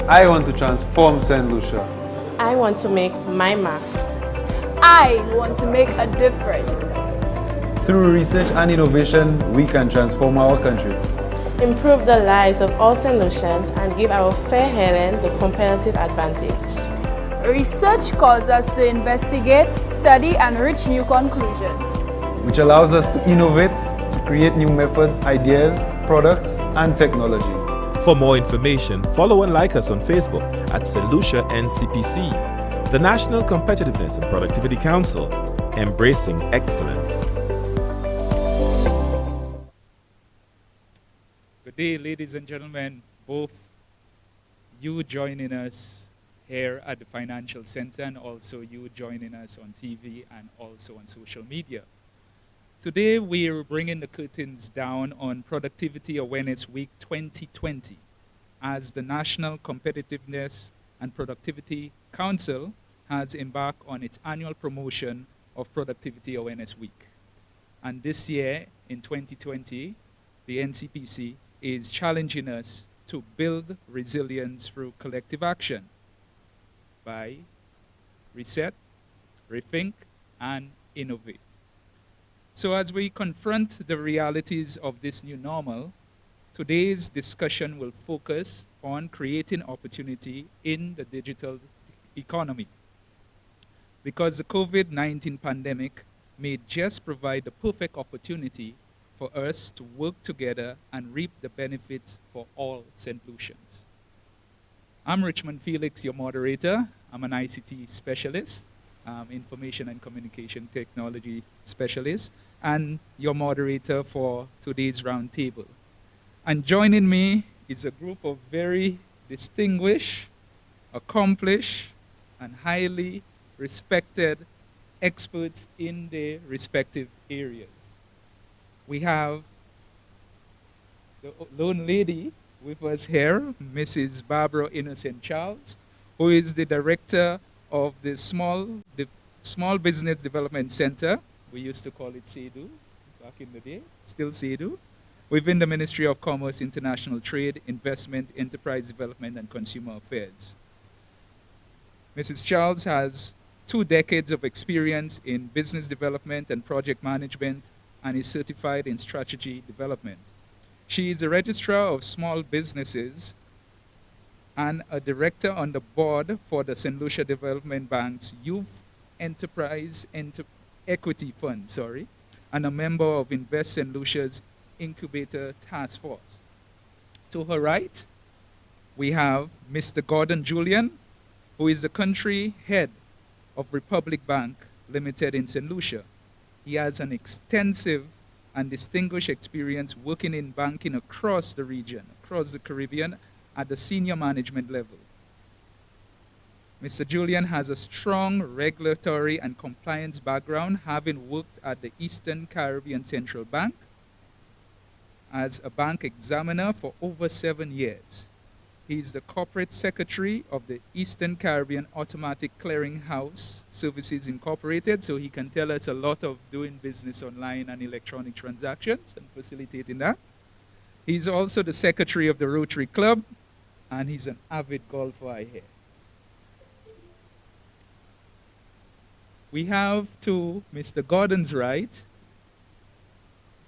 I want to transform St. Lucia. I want to make my mark. I want to make a difference. Through research and innovation, we can transform our country. Improve the lives of all St. Lucians and give our fair Helen the competitive advantage. Research calls us to investigate, study, and reach new conclusions, which allows us to innovate, to create new methods, ideas, products, and technology. For more information, follow and like us on Facebook at St. Lucia NCPC, the National Competitiveness and Productivity Council, embracing excellence. Good day, ladies and gentlemen, both you joining us here at the Financial Center and also you joining us on TV and also on social media. Today we're bringing the curtains down on Productivity Awareness Week 2020 as the National Competitiveness and Productivity Council has embarked on its annual promotion of Productivity Awareness Week. And this year, in 2020, the NCPC is challenging us to build resilience through collective action by reset, rethink, and innovate. So as we confront the realities of this new normal, today's discussion will focus on creating opportunity in the digital economy. Because the COVID-19 pandemic may just provide the perfect opportunity for us to work together and reap the benefits for all St. Lucians. I'm Richmond Felix, your moderator. I'm an ICT specialist, information and communication technology specialist, and your moderator for today's roundtable. And joining me is a group of very distinguished, accomplished, and highly respected experts in their respective areas. We have the lone lady with us here, Mrs. Barbara Innocent Charles, who is the director of the Small Business Development Center. We used to call it SEDU back in the day, still SEDU, within the Ministry of Commerce, International Trade, Investment, Enterprise Development, and Consumer Affairs. Mrs. Charles has 2 decades of experience in business development and project management and is certified in strategy development. She is a registrar of small businesses and a director on the board for the St. Lucia Development Bank's Youth Enterprise Equity Fund, and a member of Invest St. Lucia's Incubator Task Force. To her right, we have Mr. Gordon Julian, who is the country head of Republic Bank Limited in St. Lucia. He has an extensive and distinguished experience working in banking across the region, across the Caribbean, at the senior management level. Mr. Julian has a strong regulatory and compliance background, having worked at the Eastern Caribbean Central Bank as a bank examiner for over 7 years. He is the corporate secretary of the Eastern Caribbean Automatic Clearing House Services Incorporated, so he can tell us a lot of doing business online and electronic transactions and facilitating that. He's also the secretary of the Rotary Club, and he's an avid golfer, I hear. We have to Mr. Gordon's right,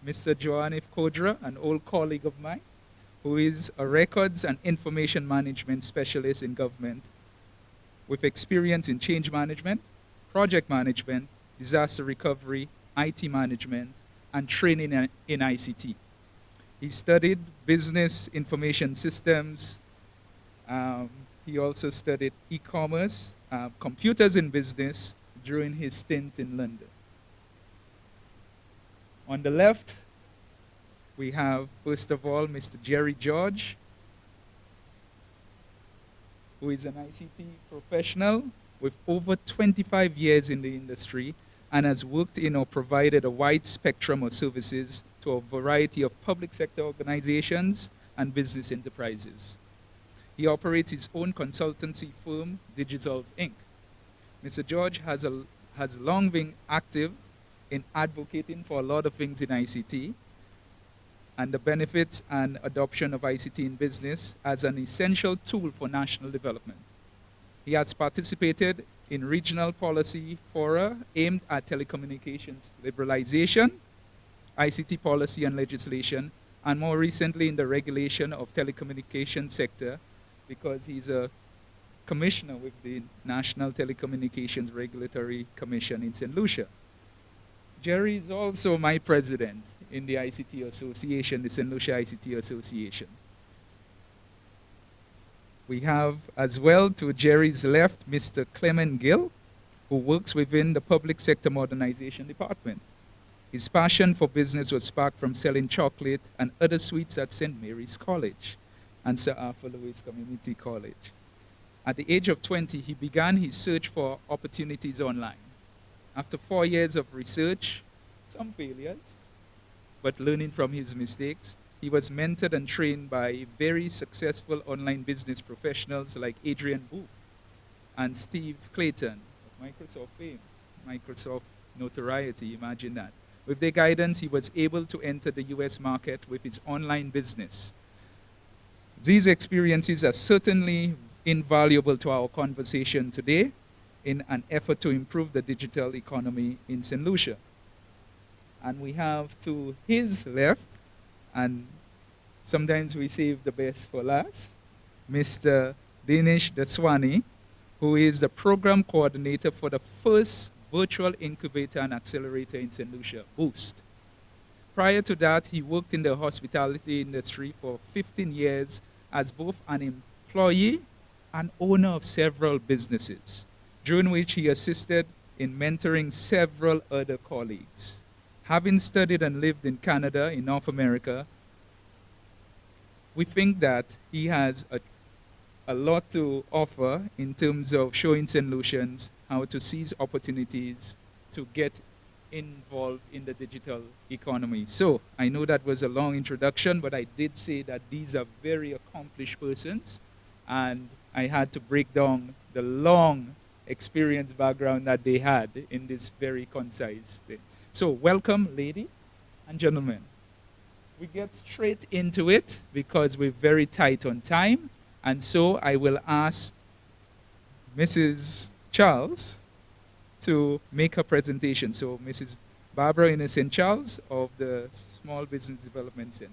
Mr. Joanif Kodra, an old colleague of mine, who is a records and information management specialist in government with experience in change management, project management, disaster recovery, IT management, and training in ICT. He studied business information systems. He also studied e-commerce, computers in business during his stint in London. On the left, we have, first of all, Mr. Jerry George, who is an ICT professional with over 25 years in the industry and has worked in or provided a wide spectrum of services to a variety of public sector organizations and business enterprises. He operates his own consultancy firm, Digigov Inc. Mr. George has long been active in advocating for a lot of things in ICT, and the benefits and adoption of ICT in business as an essential tool for national development. He has participated in regional policy fora aimed at telecommunications liberalization, ICT policy and legislation, and more recently in the regulation of telecommunications sector, because he's a commissioner with the National Telecommunications Regulatory Commission in St. Lucia. Jerry is also my president in the ICT Association, the St. Lucia ICT Association. We have as well to Jerry's left Mr. Clement Gill, who works within the Public Sector Modernization Department. His passion for business was sparked from selling chocolate and other sweets at St. Mary's College and Sir Arthur Lewis Community College. At the age of 20, he began his search for opportunities online. After 4 years of research, some failures, but learning from his mistakes, he was mentored and trained by very successful online business professionals like Adrian Booth and Steve Clayton of Microsoft fame, Microsoft notoriety, imagine that. With their guidance, he was able to enter the US market with his online business. These experiences are certainly invaluable to our conversation today in an effort to improve the digital economy in St. Lucia. And we have to his left, and sometimes we save the best for last, Mr. Dinesh Daswani, who is the program coordinator for the first virtual incubator and accelerator in St. Lucia, Boost. Prior to that, he worked in the hospitality industry for 15 years as both an employee and owner of several businesses, during which he assisted in mentoring several other colleagues. Having studied and lived in Canada, in North America, we think that he has a lot to offer in terms of showing St. Lucians how to seize opportunities to get involved in the digital economy. So I know that was a long introduction, but I did say that these are very accomplished persons, and I had to break down the long experience background that they had in this very concise thing. So welcome, ladies and gentlemen. We get straight into it because we're very tight on time. And so I will ask Mrs. Charles to make her presentation. So Mrs. Barbara Innocent Charles of the Small Business Development Center.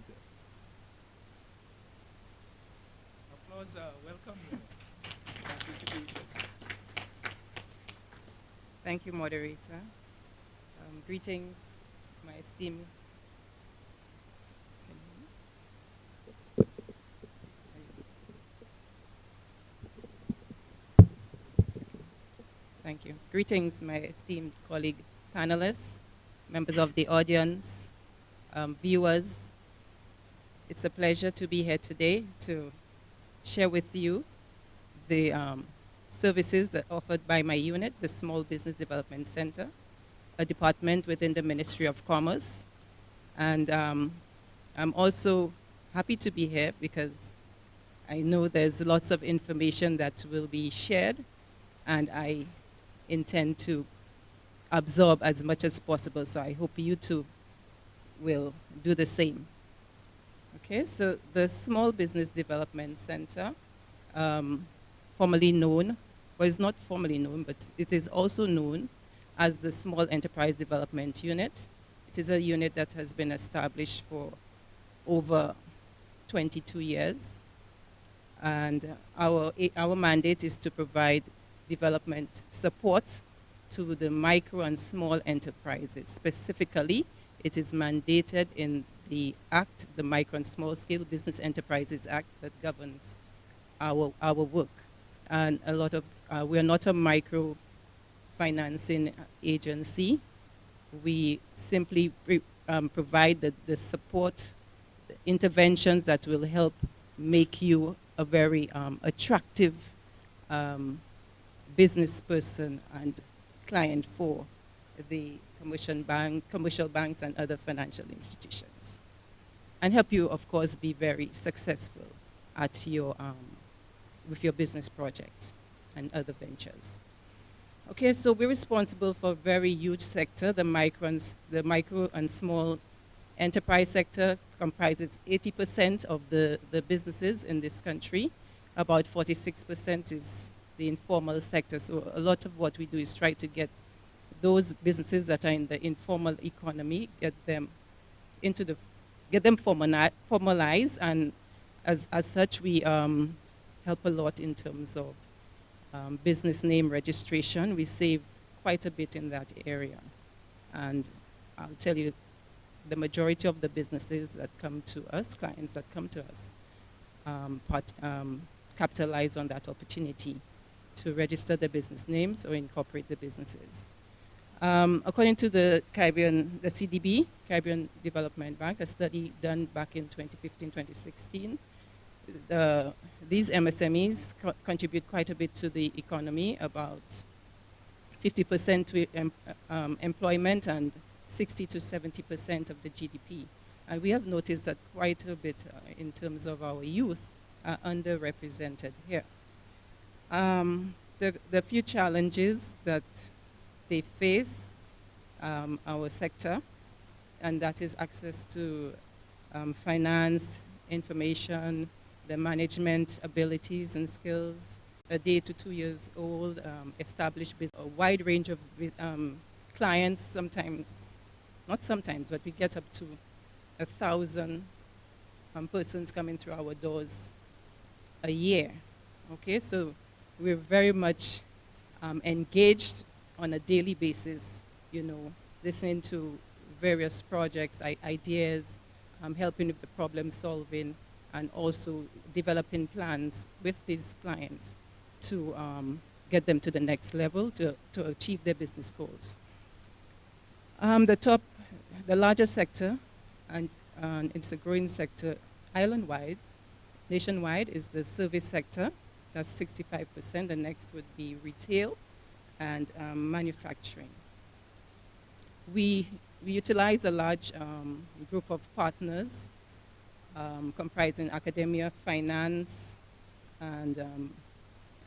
Applause, welcome your participation. Thank you, moderator. Greetings, my esteemed. Thank you. Greetings, my esteemed colleague panelists, members of the audience, viewers. It's a pleasure to be here today to share with you the services that are offered by my unit, the Small Business Development Center, a department within the Ministry of Commerce. And I'm also happy to be here because I know there's lots of information that will be shared, and I intend to absorb as much as possible, so I hope you too will do the same. Okay, so the Small Business Development Center, formerly known, well, it's not formally known, but it is also known as the Small Enterprise Development Unit. It is a unit that has been established for over 22 years. And our mandate is to provide development support to the micro and small enterprises. Specifically, it is mandated in the Act, the Micro and Small Scale Business Enterprises Act, that governs our work. And a lot of, we're not a micro financing agency. We simply provide the support, the interventions that will help make you a very attractive business person and client for the commercial banks and other financial institutions, and help you, of course, be very successful at your with your business projects and other ventures. Okay, so we're responsible for a very huge sector, the micro and small enterprise sector, comprises 80% of the businesses in this country. About 46% is the informal sector. So a lot of what we do is try to get those businesses that are in the informal economy, get them formalized, and as such we help a lot in terms of business name registration. We save quite a bit in that area, and I'll tell you, the majority of the businesses that come to us, clients that come to us, capitalize on that opportunity to register the business names or incorporate the businesses. According to the CDB, Caribbean Development Bank, a study done back in 2015-2016, these MSMEs contribute quite a bit to the economy, about 50% to employment and 60 to 70% of the GDP. And we have noticed that quite a bit in terms of our youth are underrepresented here. The few challenges that they face, our sector, and that is access to finance, information, the management abilities and skills, a day to 2 years old, established business, a wide range of clients, sometimes, not sometimes, but we get up to 1,000 persons coming through our doors a year. Okay, so we're very much engaged on a daily basis, you know, listening to various projects, ideas, helping with the problem solving, and also developing plans with these clients to get them to the next level to achieve their business goals. The largest sector, and it's a growing sector island-wide, nationwide, is the service sector. That's 65%. The next would be retail and manufacturing. We utilize a large group of partners comprising academia, finance, and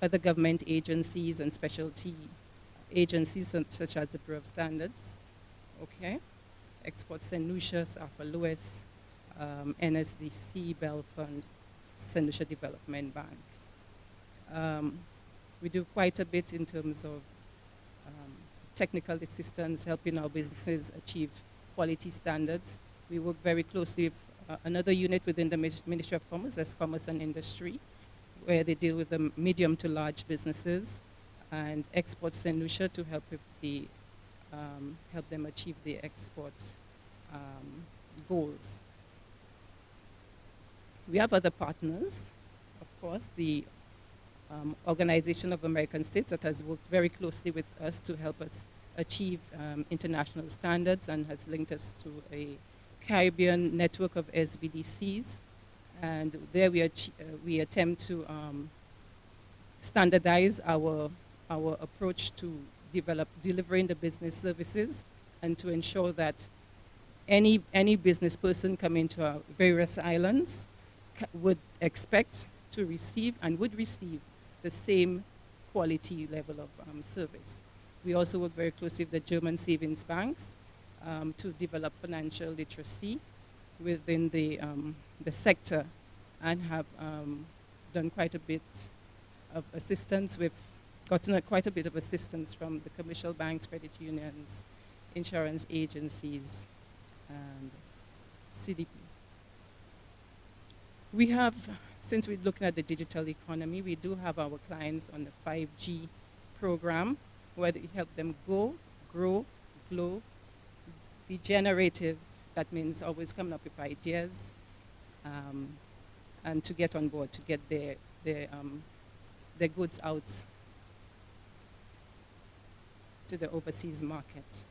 other government agencies and specialty agencies such as the Bureau of Standards, okay, Exports St. Lucia, Alpha Lewis, NSDC, Bell Fund, St. Lucia Development Bank. We do quite a bit in terms of technical assistance, helping our businesses achieve quality standards. We work very closely with another unit within the Ministry of Commerce, that's Commerce and Industry, where they deal with the medium to large businesses, and Exports St. Lucia to help with the help them achieve the export goals. We have other partners, of course, the Organization of American States that has worked very closely with us to help us achieve international standards and has linked us to a Caribbean network of SBDCs. And there we attempt to standardize our approach to delivering the business services, and to ensure that any business person coming to our various islands would expect to receive and would receive the same quality level of service. We also work very closely with the German savings banks to develop financial literacy within the sector, and have done quite a bit of assistance. We've gotten quite a bit of assistance from the commercial banks, credit unions, insurance agencies, and CDP. We have, since we're looking at the digital economy, we do have our clients on the 5G program, where we help them go, grow, glow, be generative. That means always coming up with ideas, and to get on board, to get their goods out to the overseas market.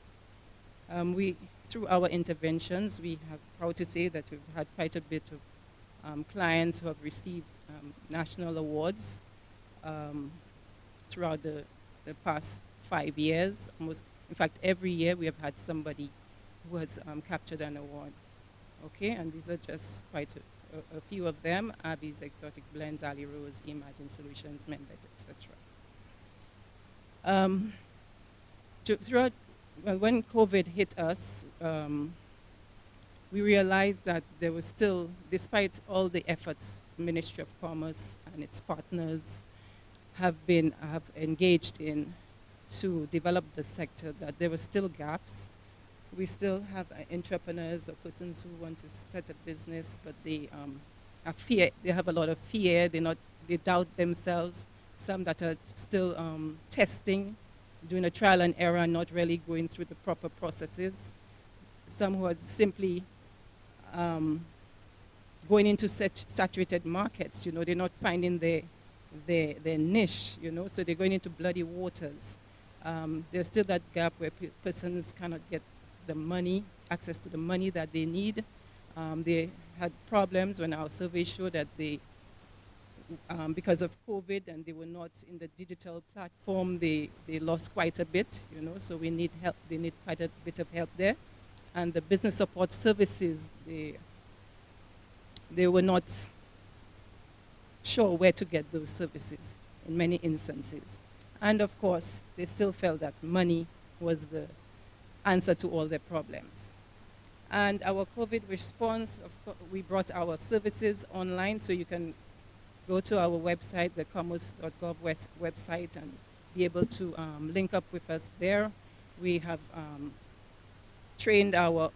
Through our interventions, we have proud to say that we've had quite a bit of clients who have received national awards throughout the past 5 years. Almost, in fact, every year we have had somebody who has captured an award. Okay, and these are just quite a few of them: Abby's Exotic Blends, Ali Rose, Imagine Solutions, Membet, etc. Throughout, when COVID hit us, we realized that there was still, despite all the efforts, Ministry of Commerce and its partners have engaged in to develop the sector, that there were still gaps. We still have entrepreneurs or persons who want to start a business, but they have a lot of fear, they doubt themselves. Some that are still testing, doing a trial and error, not really going through the proper processes. Some who are simply going into saturated markets, they're not finding their niche, so they're going into bloody waters. There's still that gap where persons cannot get the money, access to the money that they need. They had problems when our survey showed that they, because of COVID and they were not in the digital platform, they lost quite a bit, so we need help. They need quite a bit of help there. And the business support services, they were not sure where to get those services in many instances. And of course, they still felt that money was the answer to all their problems. And our COVID response, we brought our services online, so you can go to our website, the commerce.gov website, and be able to link up with us there. We have trained our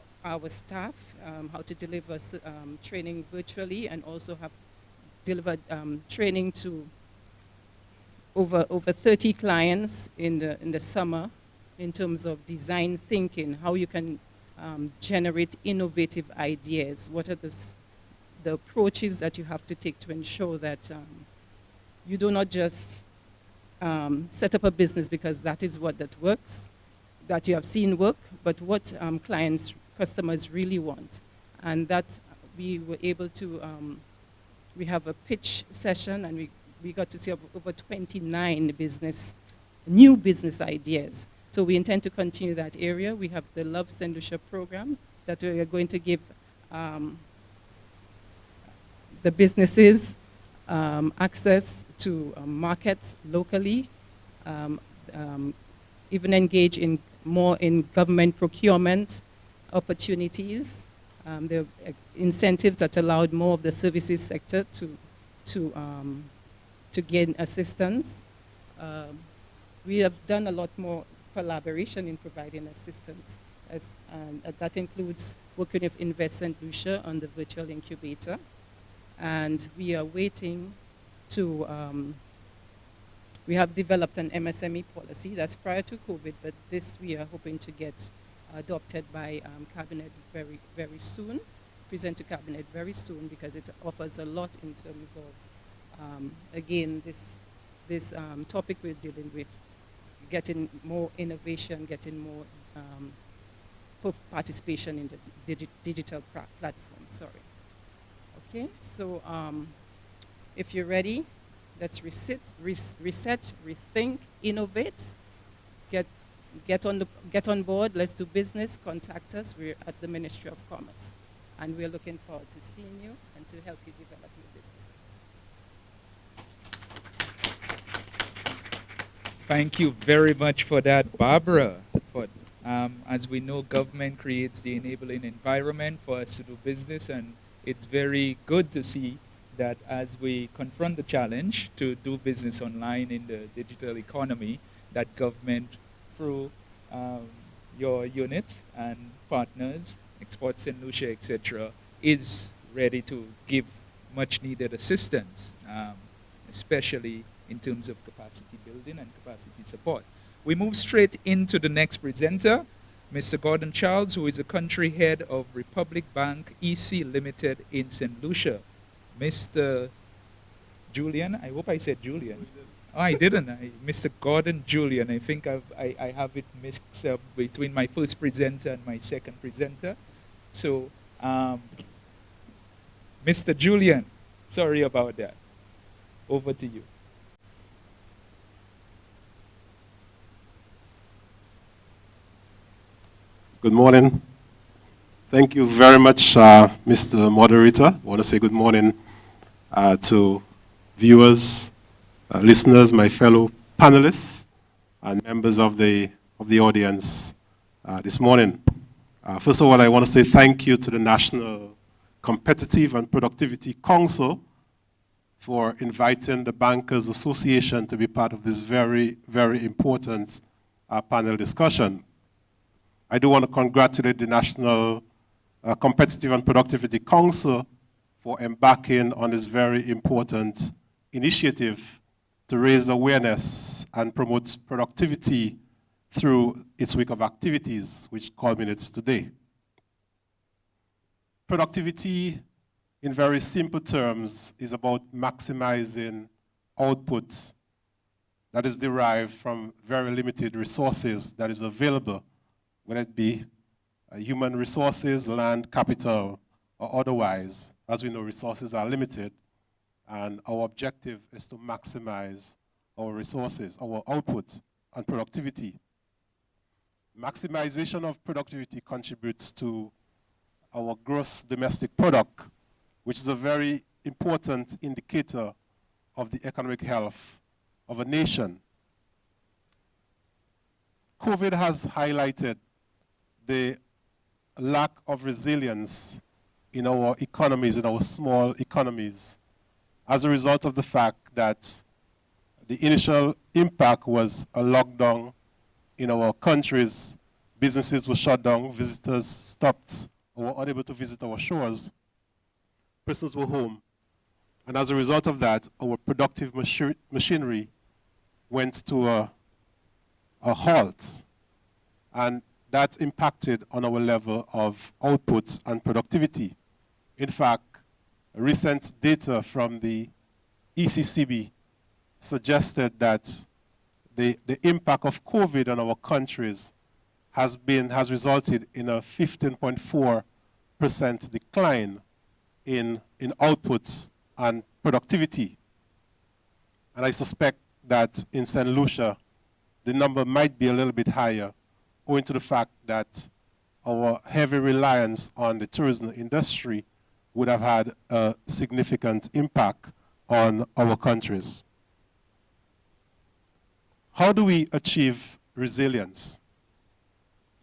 staff how to deliver training virtually, and also have delivered training to over 30 clients in the summer in terms of design thinking, how you can generate innovative ideas. What are the approaches that you have to take to ensure that you do not just set up a business because that is what that works, that you have seen work, but what customers really want. And that we were able to, we have a pitch session, and we got to see over 29 new business ideas. So we intend to continue that area. We have the Love St. Lucia program that we are going to give the businesses access to markets locally, even engage more in government procurement opportunities. There are incentives that allowed more of the services sector to gain assistance. We have done a lot more collaboration in providing assistance, and that includes working with Invest St. Lucia on the virtual incubator. And we are waiting to, we have developed an MSME policy that's prior to COVID, but this we are hoping to get adopted by Cabinet very, very soon, present to Cabinet very soon, because it offers a lot in terms of, again, this topic we're dealing with, getting more innovation, getting more participation in the digital platform, sorry. Okay, so if you're ready, let's reset, rethink, innovate, get on board, let's do business, contact us. We're at the Ministry of Commerce, and we're looking forward to seeing you and to help you develop your businesses. Thank you very much for that, Barbara. As we know, government creates the enabling environment for us to do business, and it's very good to see that as we confront the challenge to do business online in the digital economy, that government, through your unit and partners, Export St. Lucia, etc., is ready to give much needed assistance, especially in terms of capacity building and capacity support. We move straight into the next presenter, Mr. Gordon Charles, who is the country head of Republic Bank EC Limited in St. Lucia. Mr. Julian, I hope I said Julian. Oh, I didn't. Mr. Gordon Julian. I think I have it mixed up between my first presenter and my second presenter. So, Mr. Julian, sorry about that. Over to you. Good morning. Thank you very much, Mr. Moderator. I want to say good morning to viewers, listeners, my fellow panelists, and members of the audience this morning. First of all, I want to say thank you to the National Competitive and Productivity Council for inviting the Bankers Association to be part of this very, very important panel discussion. I do want to congratulate the National Competitive and Productivity Council for embarking on this very important initiative to raise awareness and promote productivity through its week of activities, which culminates today. Productivity, in very simple terms, is about maximizing output that is derived from very limited resources that is available, whether it be human resources, land, capital, or otherwise. As we know, resources are limited, and our objective is to maximize our resources, our output, and productivity. Maximization of productivity contributes to our gross domestic product, which is a very important indicator of the economic health of a nation. COVID has highlighted the lack of resilience in our economies, in our small economies, as a result of the fact that the initial impact was a lockdown in our countries. Businesses were shut down, visitors stopped or were unable to visit our shores. Persons were home. And as a result of that, our productive machinery went to a halt. And that impacted on our level of output and productivity. In fact, recent data from the ECCB suggested that the impact of COVID on our countries has resulted in a 15.4% decline in output and productivity. And I suspect that in St. Lucia, the number might be a little bit higher, owing to the fact that our heavy reliance on the tourism industry would have had a significant impact on our countries. How do we achieve resilience?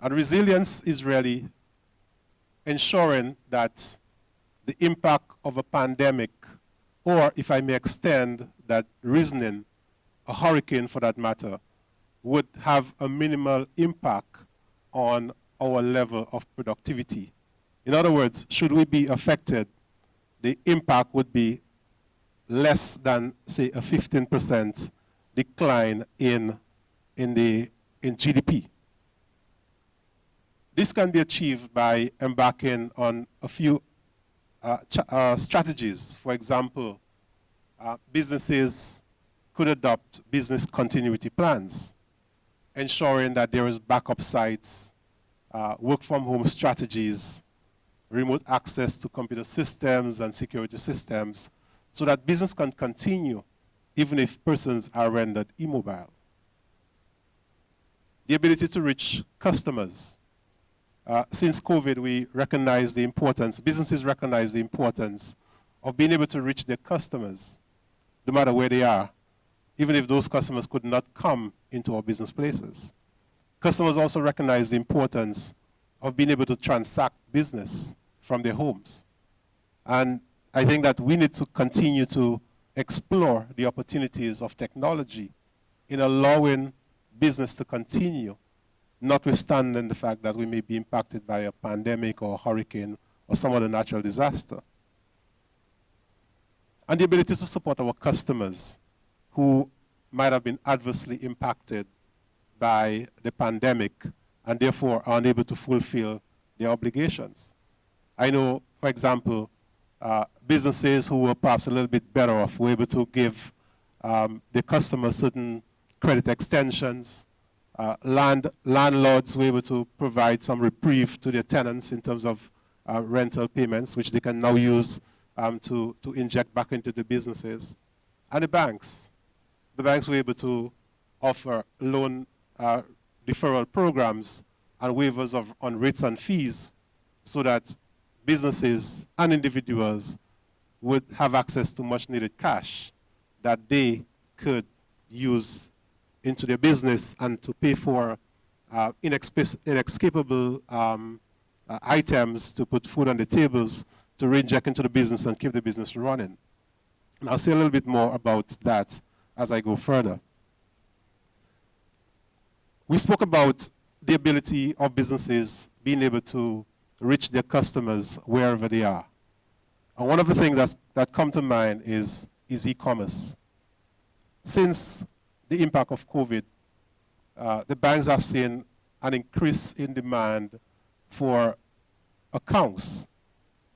And resilience is really ensuring that the impact of a pandemic, or if I may extend that reasoning, a hurricane for that matter, would have a minimal impact on our level of productivity. In other words, should we be affected, the impact would be less than, say, a 15% decline in GDP. This can be achieved by embarking on a few strategies. For example, businesses could adopt business continuity plans, ensuring that there is backup sites, work from home strategies, remote access to computer systems and security systems, so that business can continue even if persons are rendered immobile. The ability to reach customers. Since COVID, we recognize the importance, businesses recognize the importance of being able to reach their customers, no matter where they are, even if those customers could not come into our business places. Customers also recognize the importance of being able to transact business from their homes. And I think that we need to continue to explore the opportunities of technology in allowing business to continue, notwithstanding the fact that we may be impacted by a pandemic or a hurricane or some other natural disaster. And the ability to support our customers who might have been adversely impacted by the pandemic and therefore are unable to fulfill their obligations. I know, for example, businesses who were perhaps a little bit better off were able to give their customers certain credit extensions. Landlords were able to provide some reprieve to their tenants in terms of rental payments, which they can now use to inject back into the businesses. And the banks were able to offer loan deferral programs and waivers on rates and fees so that businesses and individuals would have access to much needed cash that they could use into their business and to pay for inescapable items to put food on the tables, to reinject into the business and keep the business running. And I'll say a little bit more about that as I go further. We spoke about the ability of businesses being able to reach their customers wherever they are. And one of the things that come to mind is e-commerce. Since the impact of COVID, the banks have seen an increase in demand for accounts,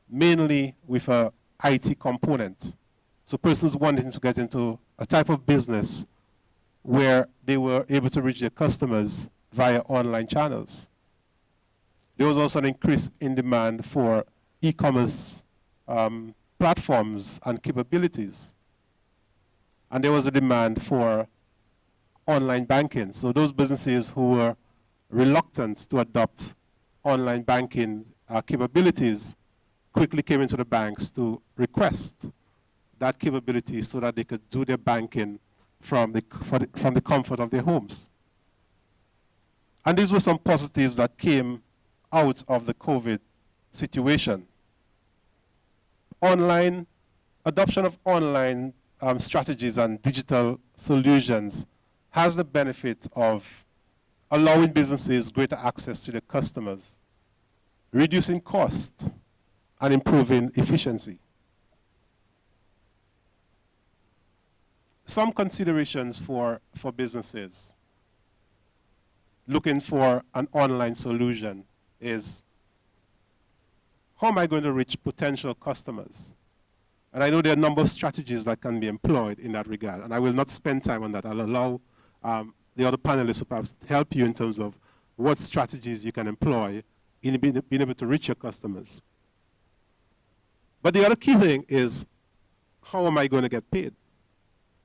mainly with a IT component. So persons wanting to get into a type of business where they were able to reach their customers via online channels. There was also an increase in demand for e-commerce platforms and capabilities. And there was a demand for online banking. So those businesses who were reluctant to adopt online banking capabilities quickly came into the banks to request that capability so that they could do their banking from the comfort of their homes. And these were some positives that came out of the COVID situation. Adoption of online strategies and digital solutions has the benefit of allowing businesses greater access to their customers, reducing costs, and improving efficiency. Some considerations for businesses looking for an online solution is, how am I going to reach potential customers? And I know there are a number of strategies that can be employed in that regard, and I will not spend time on that. I'll allow the other panelists to perhaps help you in terms of what strategies you can employ in being able to reach your customers. But the other key thing is, how am I going to get paid?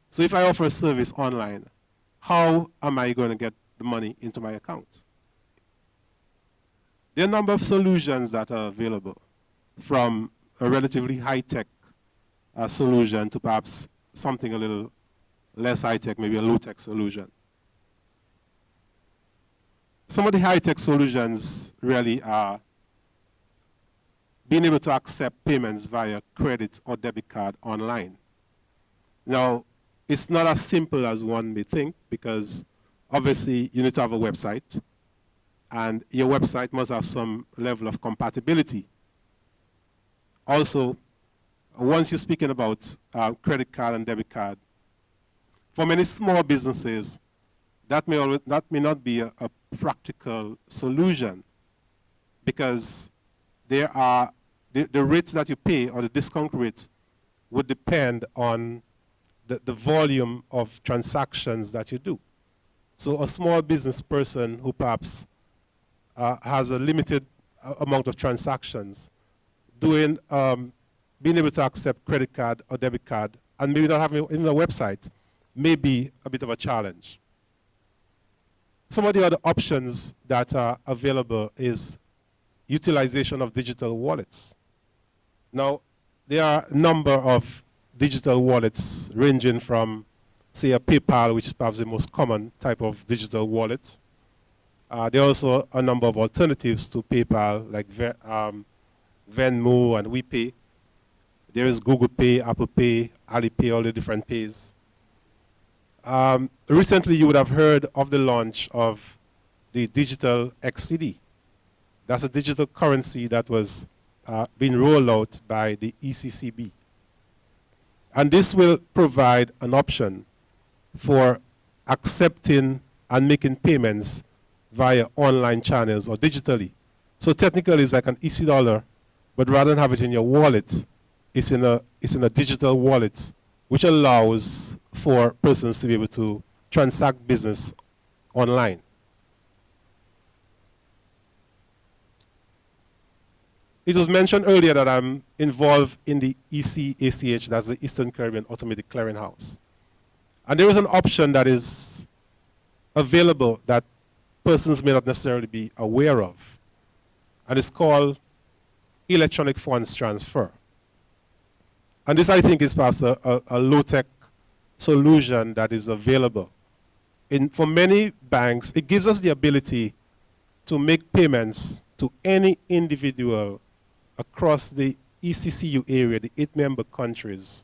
So if I offer a service online, how am I going to get the money into my account? There are a number of solutions that are available, from a relatively high-tech solution to perhaps something a little less high-tech, maybe a low-tech solution. Some of the high-tech solutions really are being able to accept payments via credit or debit card online. Now, it's not as simple as one may think, because obviously you need to have a website, and your website must have some level of compatibility. Also, once you're speaking about credit card and debit card, for many small businesses, that may not be a practical solution, because the rates that you pay, or the discount rate, would depend on the volume of transactions that you do. So a small business person who perhaps has a limited amount of transactions, being able to accept credit card or debit card, and maybe not having even a website, may be a bit of a challenge. Some of the other options that are available is utilization of digital wallets. Now, there are a number of digital wallets ranging from, say, a PayPal, which is perhaps the most common type of digital wallet. There are also a number of alternatives to PayPal, like Venmo and WePay. There is Google Pay, Apple Pay, Alipay, all the different pays. Recently, you would have heard of the launch of the digital XCD. That's a digital currency that was being rolled out by the ECCB. And this will provide an option for accepting and making payments via online channels or digitally. So technically, it's like an EC dollar, but rather than have it in your wallet, it's in a digital wallet, which allows for persons to be able to transact business online. It was mentioned earlier that I'm involved in the ECACH, that's the Eastern Caribbean Automatic Clearinghouse. And there is an option that is available that persons may not necessarily be aware of. And it's called electronic funds transfer. And this, I think, is perhaps a low-tech solution that is available. For many banks, it gives us the ability to make payments to any individual across the ECCU area, the 8 member countries,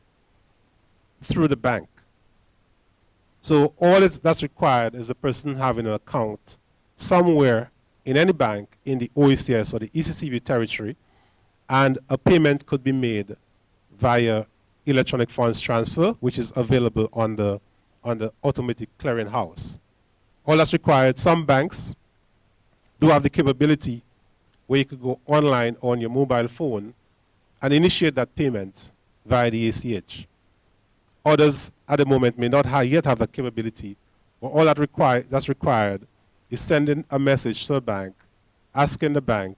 through the bank. So all that's required is a person having an account somewhere in any bank in the OECS or the ECCU territory, and a payment could be made via electronic funds transfer, which is available on the automatic clearinghouse. All that's required, some banks do have the capability where you could go online on your mobile phone and initiate that payment via the ACH. Others at the moment may not yet have that capability, but all that's required is sending a message to the bank, asking the bank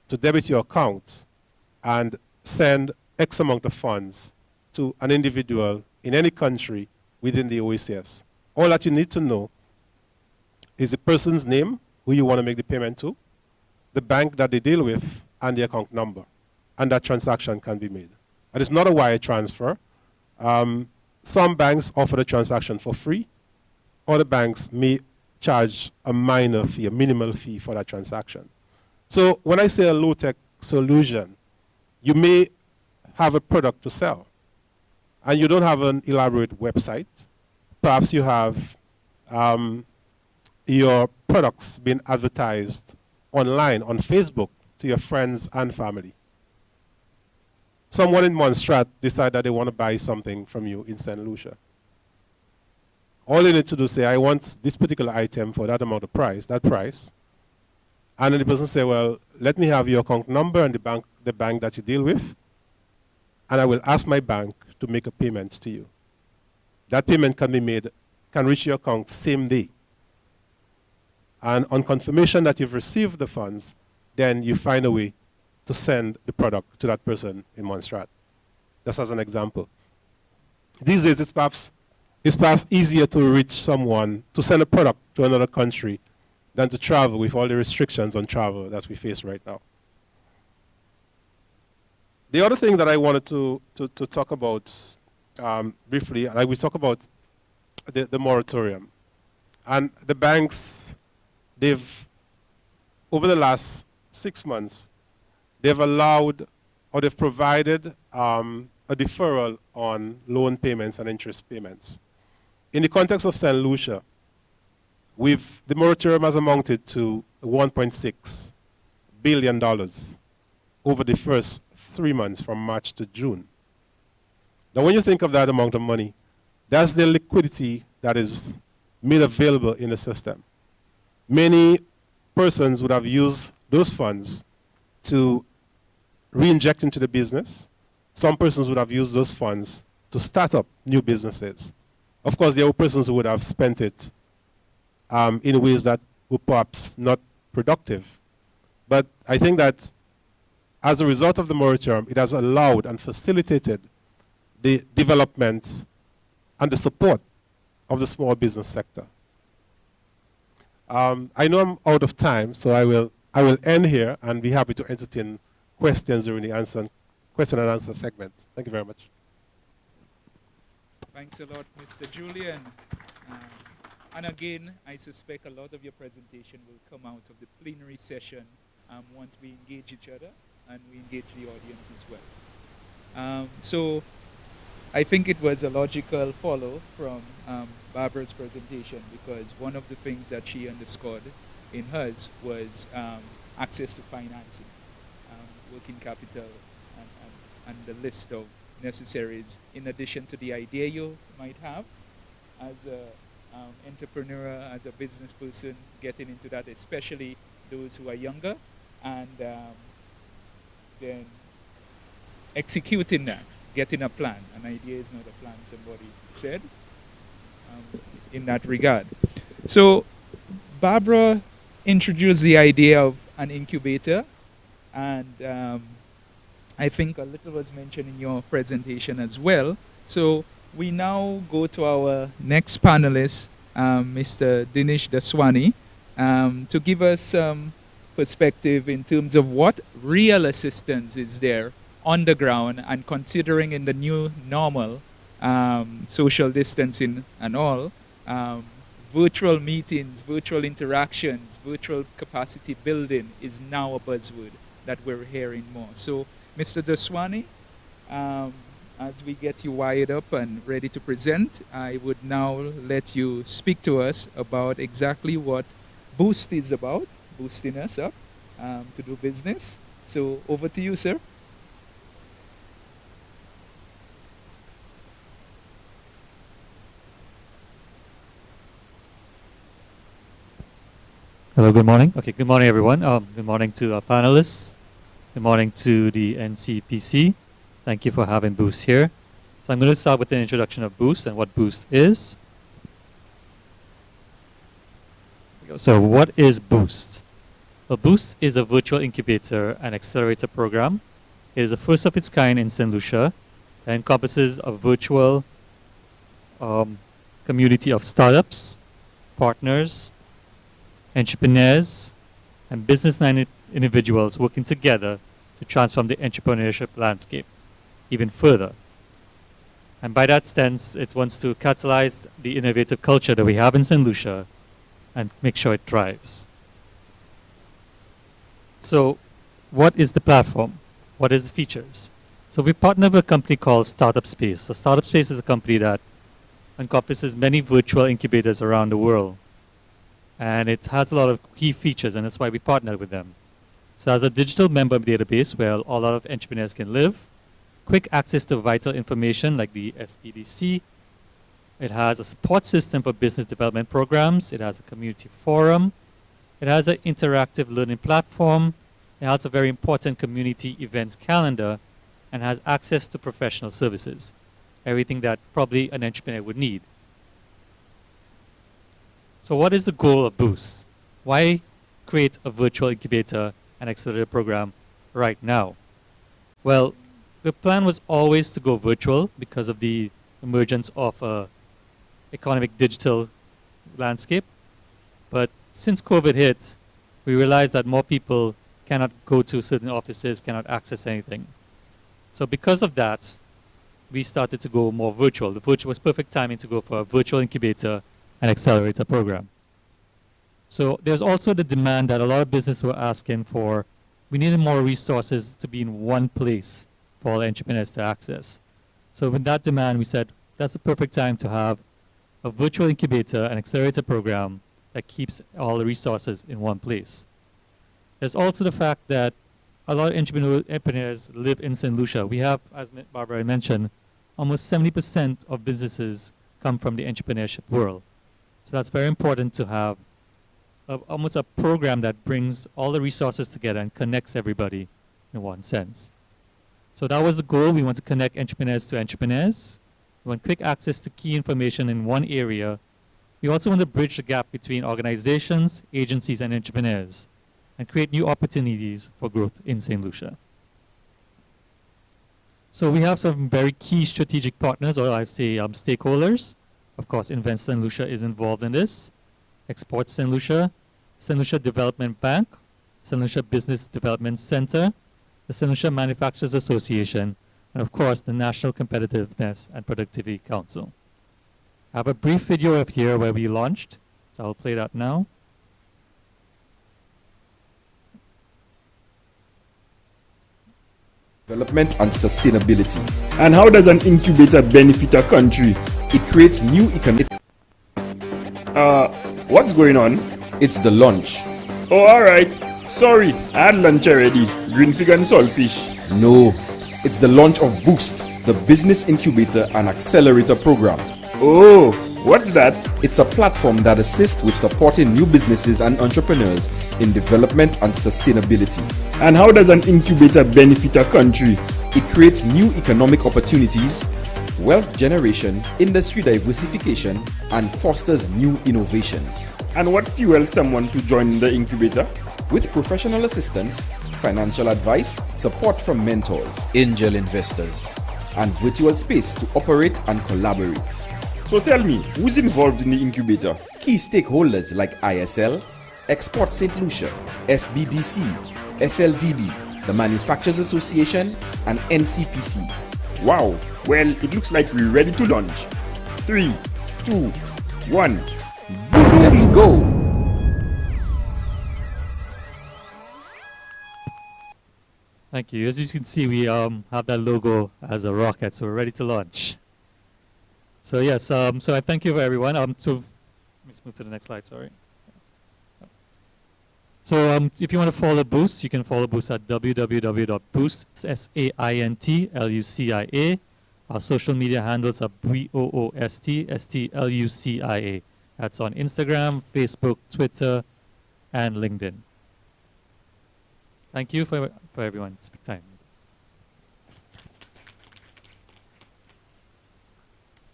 to debit your account and send X amount of funds to an individual in any country within the OECS. All that you need to know is the person's name, who you want to make the payment to, the bank that they deal with, and the account number. And that transaction can be made. And it's not a wire transfer. Some banks offer the transaction for free. Other banks may charge a minor fee, a minimal fee for that transaction. So when I say a low-tech solution, you may have a product to sell, and you don't have an elaborate website. Perhaps you have your products being advertised online on Facebook to your friends and family. Someone in Montserrat decide that they want to buy something from you in St. Lucia. All you need to do is say, I want this particular item for that amount of price, that price. And then the person say, well, let me have your account number and the bank that you deal with, and I will ask my bank to make a payment to you. That payment can be made, can reach your account same day. And on confirmation that you've received the funds, then you find a way to send the product to that person in Montserrat. Just as an example. These days, it's perhaps easier to reach someone, to send a product to another country, than to travel with all the restrictions on travel that we face right now. The other thing that I wanted to talk about briefly, and I will talk about the moratorium. And the banks, over the last 6 months, they've allowed or they've provided a deferral on loan payments and interest payments. In the context of St. Lucia, the moratorium has amounted to $1.6 billion over the first 3 months from March to June. Now, when you think of that amount of money, that's the liquidity that is made available in the system. Many persons would have used those funds to re-inject into the business. Some persons would have used those funds to start up new businesses. Of course, there were persons who would have spent it in ways that were perhaps not productive. But I think that as a result of the moratorium, it has allowed and facilitated the development and the support of the small business sector. I know I'm out of time, so I will end here and be happy to entertain questions during the question and answer segment. Thank you very much. Thanks a lot, Mr. Julian. And again, I suspect a lot of your presentation will come out of the plenary session once we engage each other and we engage the audience as well. So I think it was a logical follow from Barbara's presentation, because one of the things that she underscored in hers was access to financing, working capital, and the list of necessaries, in addition to the idea you might have as an entrepreneur, as a business person, getting into that, especially those who are younger, and then executing that, getting a plan. An idea is not a plan, somebody said, in that regard. So Barbara introduced the idea of an incubator, and I think a little was mentioned in your presentation as well. So we now go to our next panelist, Mr. Dinesh Daswani, to give us some perspective in terms of what real assistance is there on the ground, and considering in the new normal, social distancing and all, virtual meetings, virtual interactions, virtual capacity building is now a buzzword that we're hearing more. So, Mr. Daswani, as we get you wired up and ready to present, I would now let you speak to us about exactly what Boost is about, boosting us up to do business. So over to you, sir. Hello, good morning. Okay, good morning, everyone. Good morning to our panelists. Good morning to the NCPC. Thank you for having Boost here. So I'm going to start with an introduction of Boost and what Boost is. So what is Boost? Well, Boost is a virtual incubator and accelerator program. It is the first of its kind in St. Lucia and encompasses a virtual community of startups, partners, entrepreneurs, and business-minded individuals working together to transform the entrepreneurship landscape even further. And by that sense, it wants to catalyze the innovative culture that we have in St. Lucia and make sure it thrives. So what is the platform? What is the features? So we partner with a company called Startup Space. So Startup Space is a company that encompasses many virtual incubators around the world. And it has a lot of key features, and that's why we partnered with them. So as a digital member database where a lot of entrepreneurs can live, quick access to vital information like the SPDC. It has a support system for business development programs. It has a community forum. It has an interactive learning platform. It has a very important community events calendar and has access to professional services, everything that probably an entrepreneur would need. So what is the goal of Boost? Why create a virtual incubator and accelerator program right now? Well, the plan was always to go virtual because of the emergence of an economic digital landscape. But since COVID hit, we realized that more people cannot go to certain offices, cannot access anything. So because of that, we started to go more virtual. The virtual was perfect timing to go for a virtual incubator and accelerator program. So there's also the demand that a lot of businesses were asking for. We needed more resources to be in one place for all entrepreneurs to access. So with that demand, we said that's the perfect time to have a virtual incubator and accelerator program that keeps all the resources in one place. There's also the fact that a lot of entrepreneurs live in St. Lucia. We have, as Barbara mentioned, almost 70% of businesses come from the entrepreneurship world. So that's very important to have almost a program that brings all the resources together and connects everybody in one sense. So that was the goal. We want to connect entrepreneurs to entrepreneurs. We want quick access to key information in one area. We also want to bridge the gap between organizations, agencies, and entrepreneurs and create new opportunities for growth in St. Lucia. So we have some very key strategic partners, or I say stakeholders. Of course, Invent St. Lucia is involved in this. Export St. Lucia Development Bank, St. Lucia Business Development Center, the St. Lucia Manufacturers Association, and of course, the National Competitiveness and Productivity Council. I have a brief video of here where we launched, so I'll play that now. Development and sustainability. And how does an incubator benefit a country? It creates new economic. What's going on? It's the lunch. Oh, alright. Sorry, I had lunch already. Green fig and saltfish. No, it's the launch of Boost, the business incubator and accelerator program. Oh, what's that? It's a platform that assists with supporting new businesses and entrepreneurs in development and sustainability. And how does an incubator benefit a country? It creates new economic opportunities, wealth generation, industry diversification, and fosters new innovations. And what fuels someone to join the incubator? With professional assistance, financial advice, support from mentors, angel investors, and virtual space to operate and collaborate. So tell me, who's involved in the incubator? Key stakeholders like ISL, Export St. Lucia, SBDC, SLDB, the Manufacturers Association, and NCPC. Wow, well, it looks like we're ready to launch. 3, 2, 1. Boom! Let's go! Thank you. As you can see, we have that logo as a rocket, so we're ready to launch. So yes, so I thank you for everyone. So let's move to the next slide. Sorry. So if you want to follow Boost, you can follow Boost at www.boost, SAINTLUCIA. Our social media handles are BOOST, That's on Instagram, Facebook, Twitter, and LinkedIn. Thank you for everyone's time.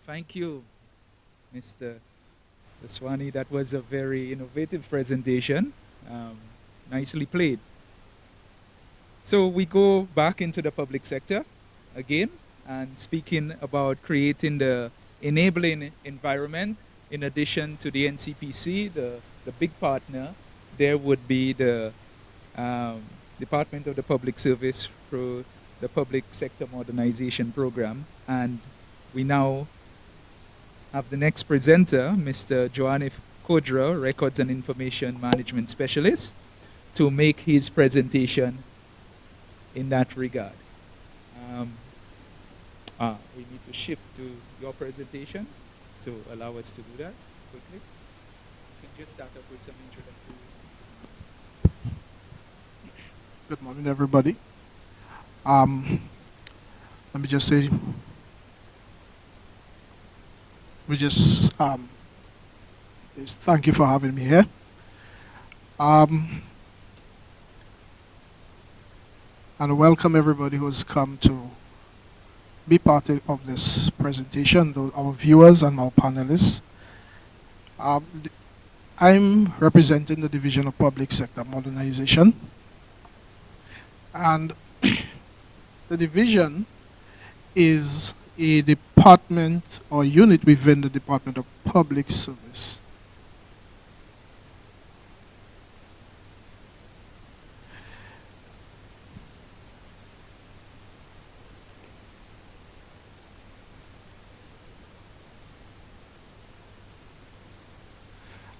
Thank you, Mr. Daswani. That was a very innovative presentation. Nicely played. So we go back into the public sector again and speaking about creating the enabling environment. In addition to the NCPC, the big partner, there would be the Department of the Public Service through the Public Sector Modernization Program. And we now have the next presenter, Mr. Joanif Kodra, Records and Information Management Specialist, to make his presentation in that regard. We need to shift to your presentation, so allow us to do that quickly. You can just start up with some introductory. Good morning, everybody. Let me just say, thank you for having me here. And welcome everybody who has come to be part of this presentation, our viewers and our panelists. I'm representing the Division of Public Sector Modernization. And the division is a department or unit within the Department of Public Service.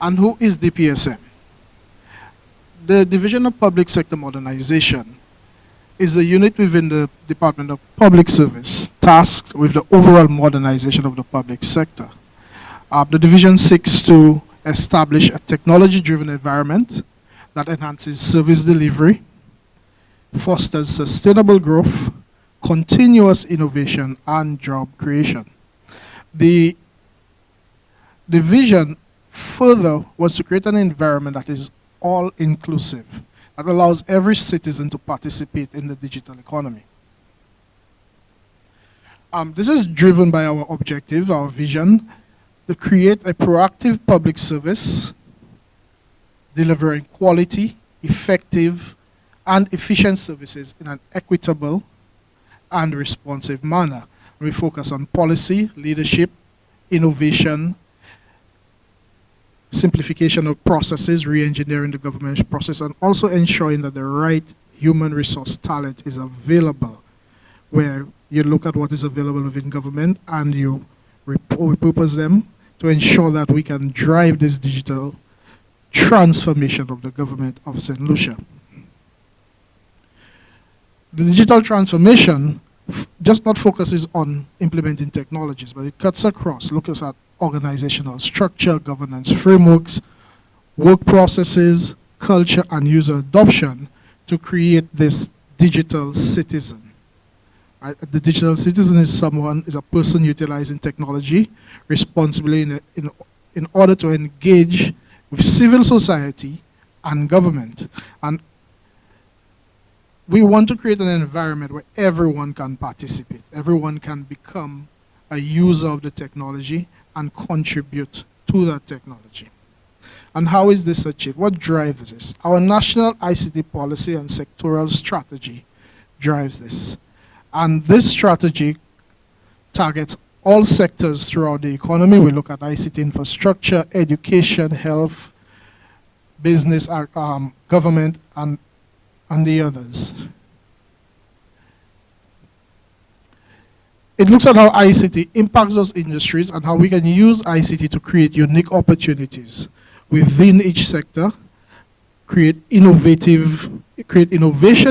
And who is Dpsm? The Division of Public Sector Modernization is a unit within the Department of Public Service tasked with the overall modernization of the public sector. The division seeks to establish a technology-driven environment that enhances service delivery, fosters sustainable growth, continuous innovation, and job creation. The division further wants to create an environment that is all-inclusive, that allows every citizen to participate in the digital economy. This is driven by our objective, our vision, to create a proactive public service, delivering quality, effective, and efficient services in an equitable and responsive manner. We focus on policy, leadership, innovation, simplification of processes, re-engineering the government process, and also ensuring that the right human resource talent is available, where you look at what is available within government and you repurpose them to ensure that we can drive this digital transformation of the government of St. Lucia. The digital transformation just not focuses on implementing technologies, but it cuts across, looks at organizational structure, governance frameworks, work processes, culture, and user adoption to create this digital citizen. Right? The digital citizen is a person utilizing technology responsibly in order to engage with civil society and government. And we want to create an environment where everyone can participate, everyone can become a user of the technology and contribute to that technology. And how is this achieved? What drives this? Our national ICT policy and sectoral strategy drives this. And this strategy targets all sectors throughout the economy. We look at ICT infrastructure, education, health, business, government, and the others. It looks at how ICT impacts those industries and how we can use ICT to create unique opportunities within each sector, create innovation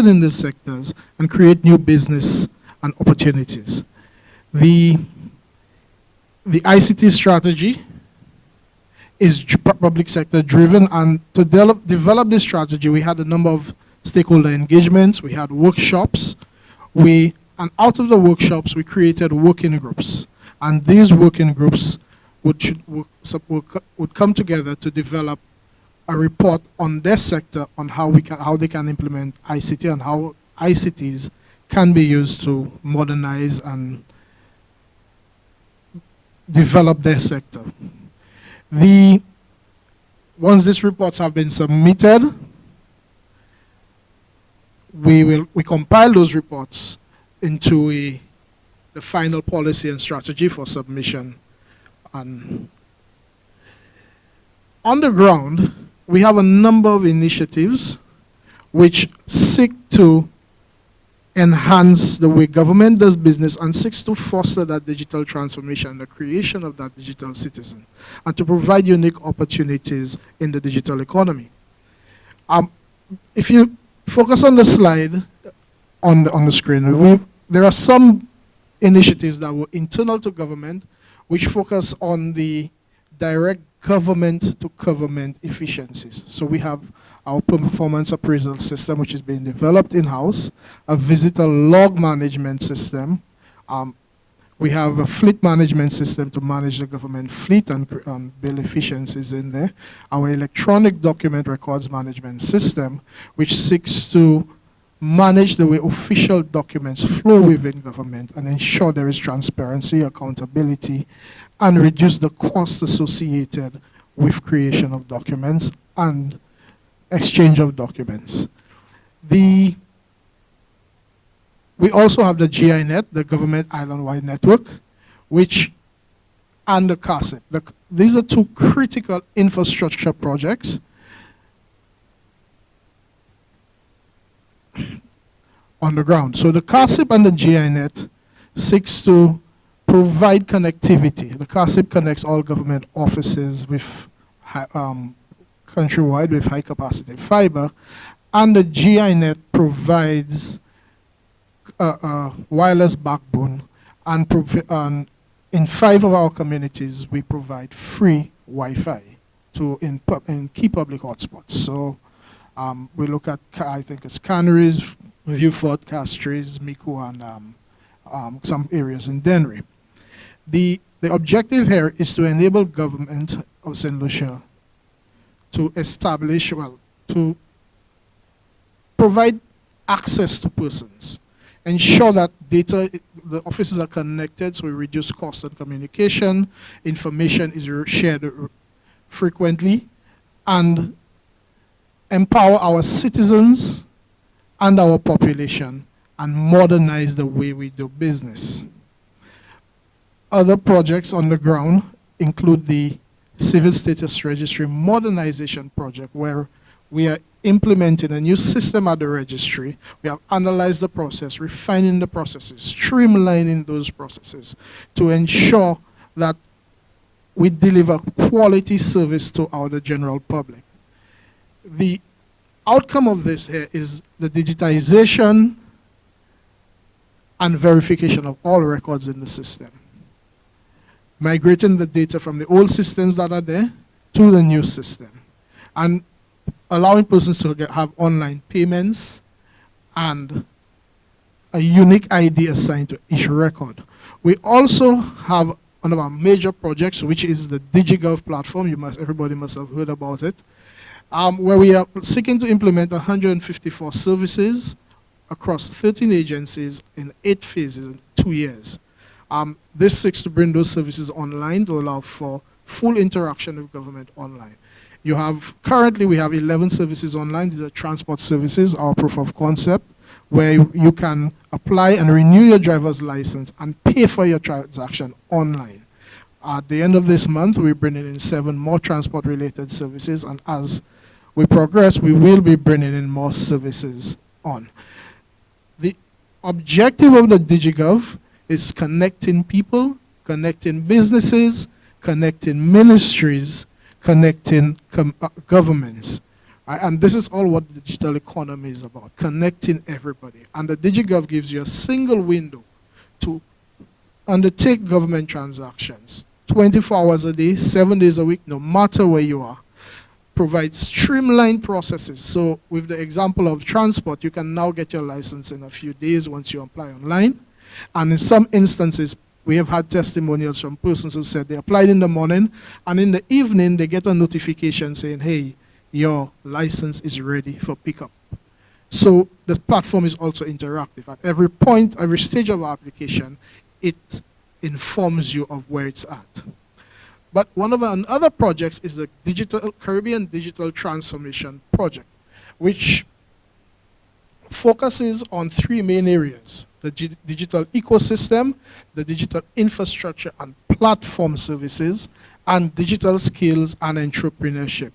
in the sectors, and create new business and opportunities. The ICT strategy is public sector driven, and to develop this strategy, we had a number of stakeholder engagements, we had workshops, and out of the workshops, we created working groups. And these working groups would come together to develop a report on their sector on how they can implement ICT and how ICTs can be used to modernize and develop their sector. Once these reports have been submitted, we compile those reports into the final policy and strategy for submission. And on the ground, we have a number of initiatives which seek to enhance the way government does business and seeks to foster that digital transformation, the creation of that digital citizen, and to provide unique opportunities in the digital economy. If you focus on the slide on the screen, there are some initiatives that were internal to government which focus on the direct government-to-government efficiencies. So we have our performance appraisal system, which is being developed in-house, a visitor log management system. We have a fleet management system to manage the government fleet and build efficiencies in there. Our electronic document records management system, which seeks to manage the way official documents flow within government and ensure there is transparency, accountability, and reduce the costs associated with creation of documents and exchange of documents. We also have the GINet, the Government Island-Wide Network, and the CASIP. These are two critical infrastructure projects on the ground. So the CASIP and the GINet seeks to provide connectivity. The CASIP connects all government offices with countrywide with high capacity fiber, and the GINet provides a wireless backbone, and in 5 of our communities we provide free Wi-Fi in key public hotspots. So we look at, I think it's Canaries, Viewfort, Castries, Mico, and some areas in Denry. The objective here is to enable government of St. Lucia to establish, to provide access to persons, ensure that the offices are connected so we reduce cost on communication, information is shared frequently, and empower our citizens and our population and modernize the way we do business. Other projects on the ground include the Civil Status Registry Modernization project, where we are implementing a new system at the registry. We have analyzed the process, refining the processes, streamlining those processes to ensure that we deliver quality service to the general public. The outcome of this here is the digitization and verification of all records in the system, migrating the data from the old systems that are there to the new system, and allowing persons to have online payments and a unique ID assigned to each record. We also have one of our major projects, which is the Digigov Platform. Everybody must have heard about it, where we are seeking to implement 154 services across 13 agencies in 8 phases in 2 years. This seeks to bring those services online to allow for full interaction with government online. Currently we have 11 services online. These are transport services, our proof of concept, where you can apply and renew your driver's license and pay for your transaction online. At the end of this month, we're bringing in 7 more transport-related services, and as we progress, we will be bringing in more services on. The objective of the Digigov is connecting people, connecting businesses, connecting ministries connecting governments. Right? And this is all what the digital economy is about, connecting everybody. And the Digigov gives you a single window to undertake government transactions 24 hours a day, 7 days a week, no matter where you are. Provide streamlined processes. So with the example of transport, you can now get your license in a few days once you apply online. And in some instances, we have had testimonials from persons who said they applied in the morning, and in the evening, they get a notification saying, hey, your license is ready for pickup. So the platform is also interactive. At every point, every stage of our application, it informs you of where it's at. But one of our other projects is the Caribbean Digital Transformation Project, which focuses on 3 main areas: the digital ecosystem, the digital infrastructure and platform services, and digital skills and entrepreneurship.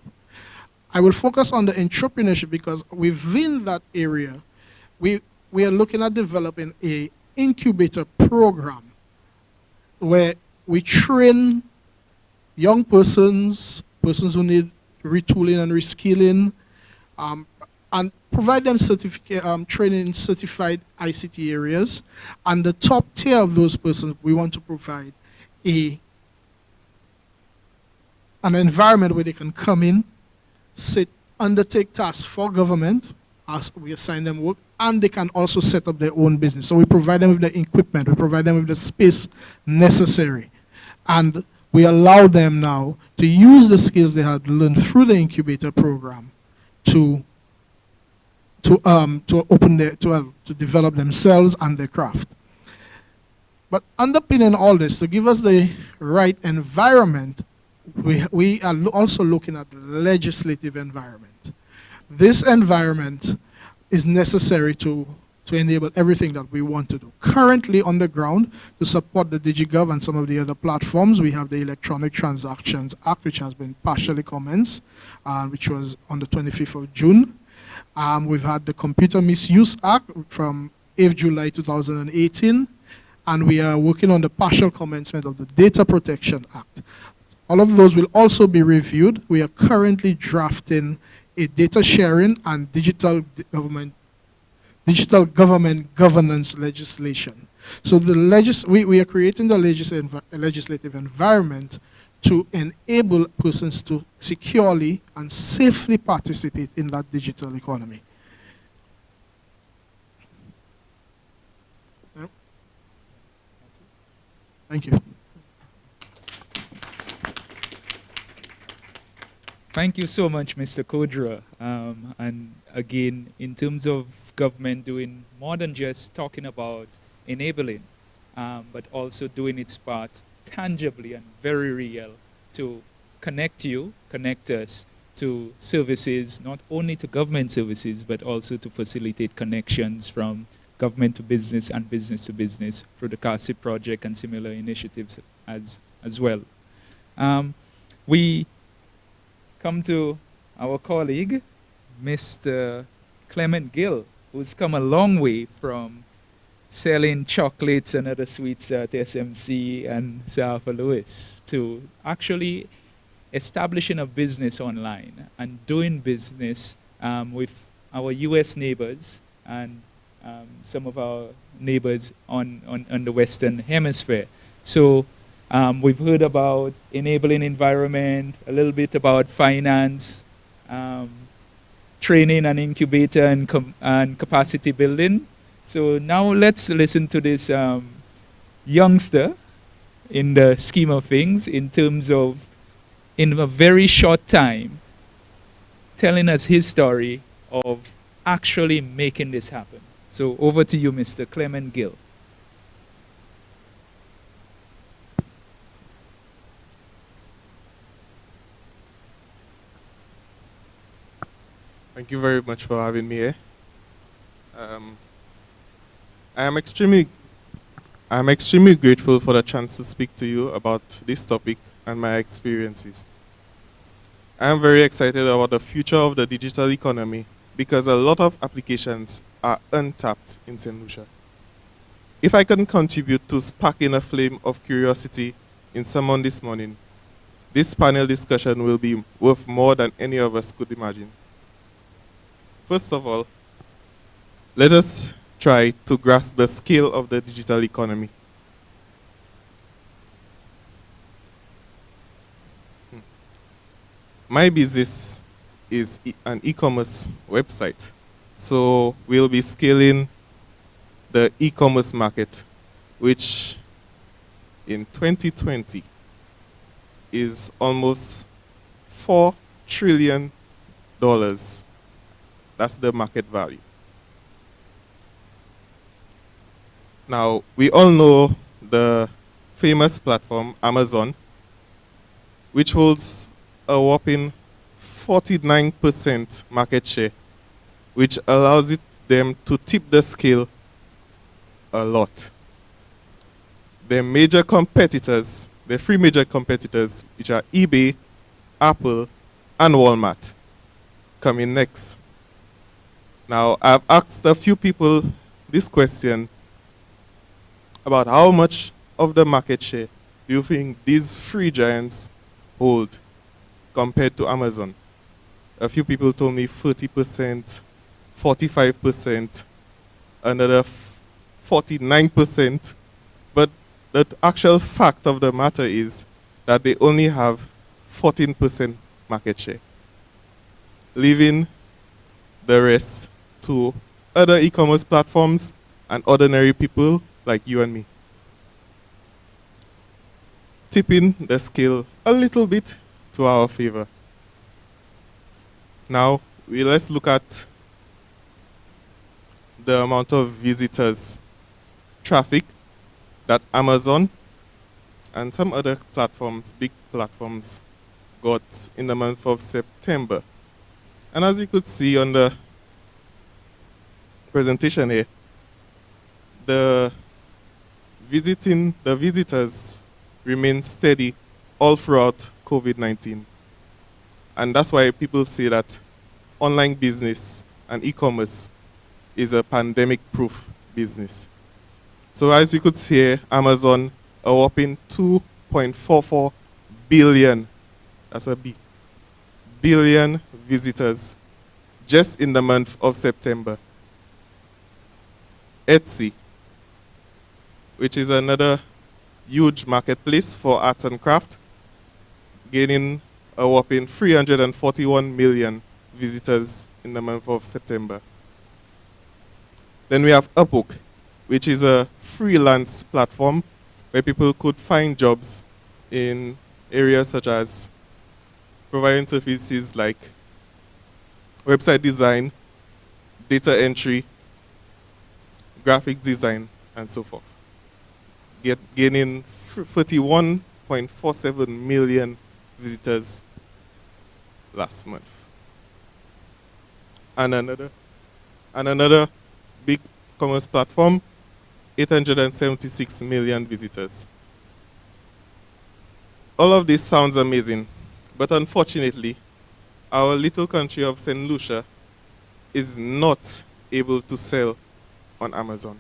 I will focus on the entrepreneurship because within that area, we are looking at developing an incubator program where we train young persons who need retooling and reskilling, and provide them training in certified ICT areas. And the top tier of those persons, we want to provide an environment where they can come in, undertake tasks for government, as we assign them work, and they can also set up their own business. So we provide them with the equipment, we provide them with the space necessary. And we allow them now to use the skills they had learned through the incubator program to develop themselves and their craft. But underpinning all this, to give us the right environment, we are also looking at the legislative environment. This environment is necessary to enable everything that we want to do. Currently on the ground, to support the Digigov and some of the other platforms, we have the Electronic Transactions Act, which has been partially commenced, which was on the 25th of June. We've had the Computer Misuse Act from 8th July 2018, and we are working on the partial commencement of the Data Protection Act. All of those will also be reviewed. We are currently drafting a data sharing and digital government governance legislation. So we are creating the legislative environment to enable persons to securely and safely participate in that digital economy. Yep. Thank you. Thank you so much, Mr. Kodra. And again, in terms of government doing more than just talking about enabling, but also doing its part tangibly and very real to connect us to services, not only to government services, but also to facilitate connections from government to business and business to business through the CARSIP project and similar initiatives as well. We come to our colleague, Mr. Clement Gill, who's come a long way from selling chocolates and other sweets at SMC and Sir Arthur Lewis to actually establishing a business online and doing business with our US neighbors and some of our neighbors on the Western Hemisphere. So we've heard about enabling environment, a little bit about finance, training and incubator and capacity building. So now let's listen to this youngster in the scheme of things in terms of, in a very short time, telling us his story of actually making this happen. So over to you, Mr. Clement Gill. Thank you very much for having me here. I am extremely grateful for the chance to speak to you about this topic and my experiences. I am very excited about the future of the digital economy because a lot of applications are untapped in St. Lucia. If I can contribute to sparking a flame of curiosity in someone this morning, this panel discussion will be worth more than any of us could imagine. First of all, let us try to grasp the scale of the digital economy. My business is an e-commerce website. So we'll be scaling the e-commerce market, which in 2020 is almost $4 trillion. That's the market value. Now, we all know the famous platform, Amazon, which holds a whopping 49% market share, which allows them to tip the scale a lot. Their major competitors, their three major competitors, which are eBay, Apple, and Walmart, come in next. Now, I've asked a few people this question about how much of the market share do you think these three giants hold compared to Amazon? A few people told me 30%, 45%, another 49%. But the actual fact of the matter is that they only have 14% market share, leaving the rest to other e-commerce platforms and ordinary people like you and me, tipping the scale a little bit to our favor. Now, let's look at the amount of visitors, traffic that Amazon and some other platforms, big platforms, got in the month of September. And as you could see on the presentation here, the visitors remain steady all throughout COVID-19. And that's why people say that online business and e-commerce is a pandemic-proof business. So as you could see here, Amazon, a whopping 2.44 billion, that's a B, billion visitors just in the month of September. Etsy, which is another huge marketplace for arts and craft, gaining a whopping 341 million visitors in the month of September. Then we have Upwork, which is a freelance platform where people could find jobs in areas such as providing services like website design, data entry, graphic design, and so forth. Gaining 31.47 million visitors last month. And another big commerce platform, 876 million visitors. All of this sounds amazing, but unfortunately, our little country of St. Lucia is not able to sell on Amazon.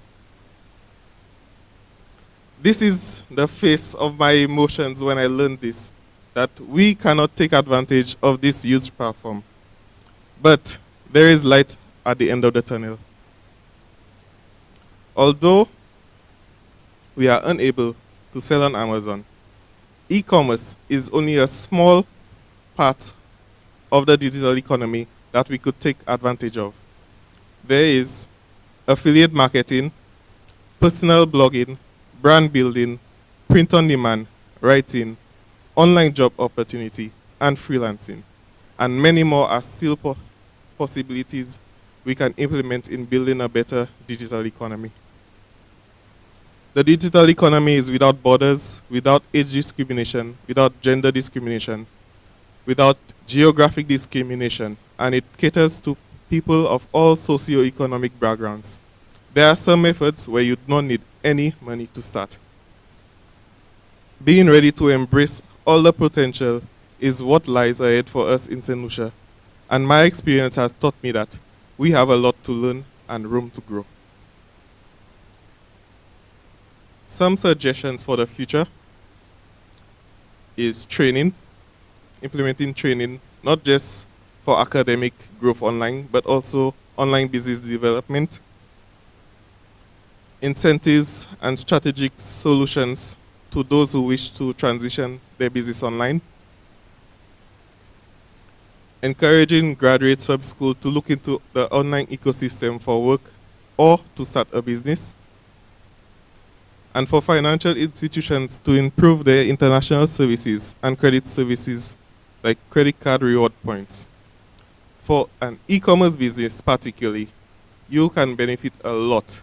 This is the face of my emotions when I learned this, that we cannot take advantage of this huge platform. But there is light at the end of the tunnel. Although we are unable to sell on Amazon, e-commerce is only a small part of the digital economy that we could take advantage of. There is affiliate marketing, personal blogging, brand building, print on demand, writing, online job opportunity, and freelancing. And many more are still possibilities we can implement in building a better digital economy. The digital economy is without borders, without age discrimination, without gender discrimination, without geographic discrimination, and it caters to people of all socio-economic backgrounds. There are some methods where you do not need any money to start. Being ready to embrace all the potential is what lies ahead for us in St. Lucia, and my experience has taught me that we have a lot to learn and room to grow. Some suggestions for the future is training. implementing training, not just for academic growth online, but also online business development, incentives and strategic solutions to those who wish to transition their business online, encouraging graduates from school to look into the online ecosystem for work or to start a business, and for financial institutions to improve their international services and credit services like credit card reward points. For an e-commerce business particularly, you can benefit a lot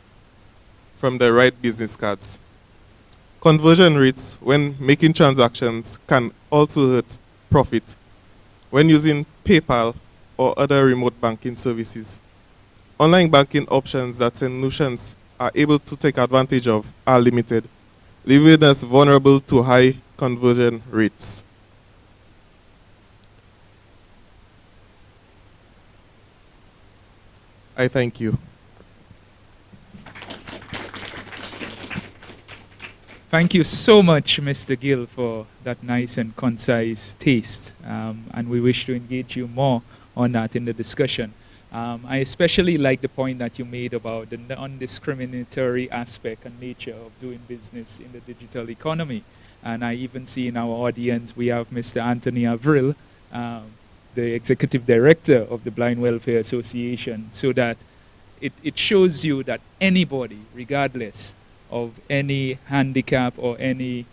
from the right business cards. Conversion rates when making transactions can also hurt profit when using PayPal or other remote banking services. Online banking options that solutions are able to take advantage of are limited, leaving us vulnerable to high conversion rates. I thank you. Thank you so much, Mr. Gill, for that nice and concise taste, and we wish to engage you more on that in the discussion. I especially like the point that you made about the non-discriminatory aspect and nature of doing business in the digital economy. And I even see in our audience, we have Mr. Anthony Avril, the Executive Director of the Blind Welfare Association, so that it shows you that anybody, regardless of any handicap or any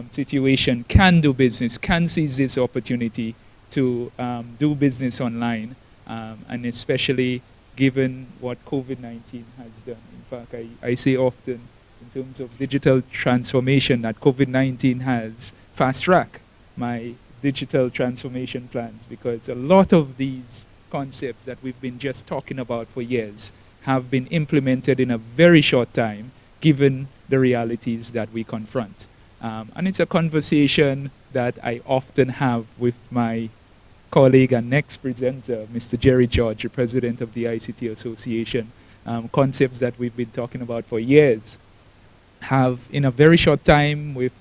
situation, can do business, can seize this opportunity to do business online, and especially given what COVID-19 has done. In fact, I say often in terms of digital transformation that COVID-19 has fast-tracked my digital transformation plans, because a lot of these concepts that we've been just talking about for years have been implemented in a very short time, given the realities that we confront. And it's a conversation that I often have with my colleague and next presenter, Mr. Jerry George, the president of the ICT Association. Concepts that we've been talking about for years have, in a very short time, with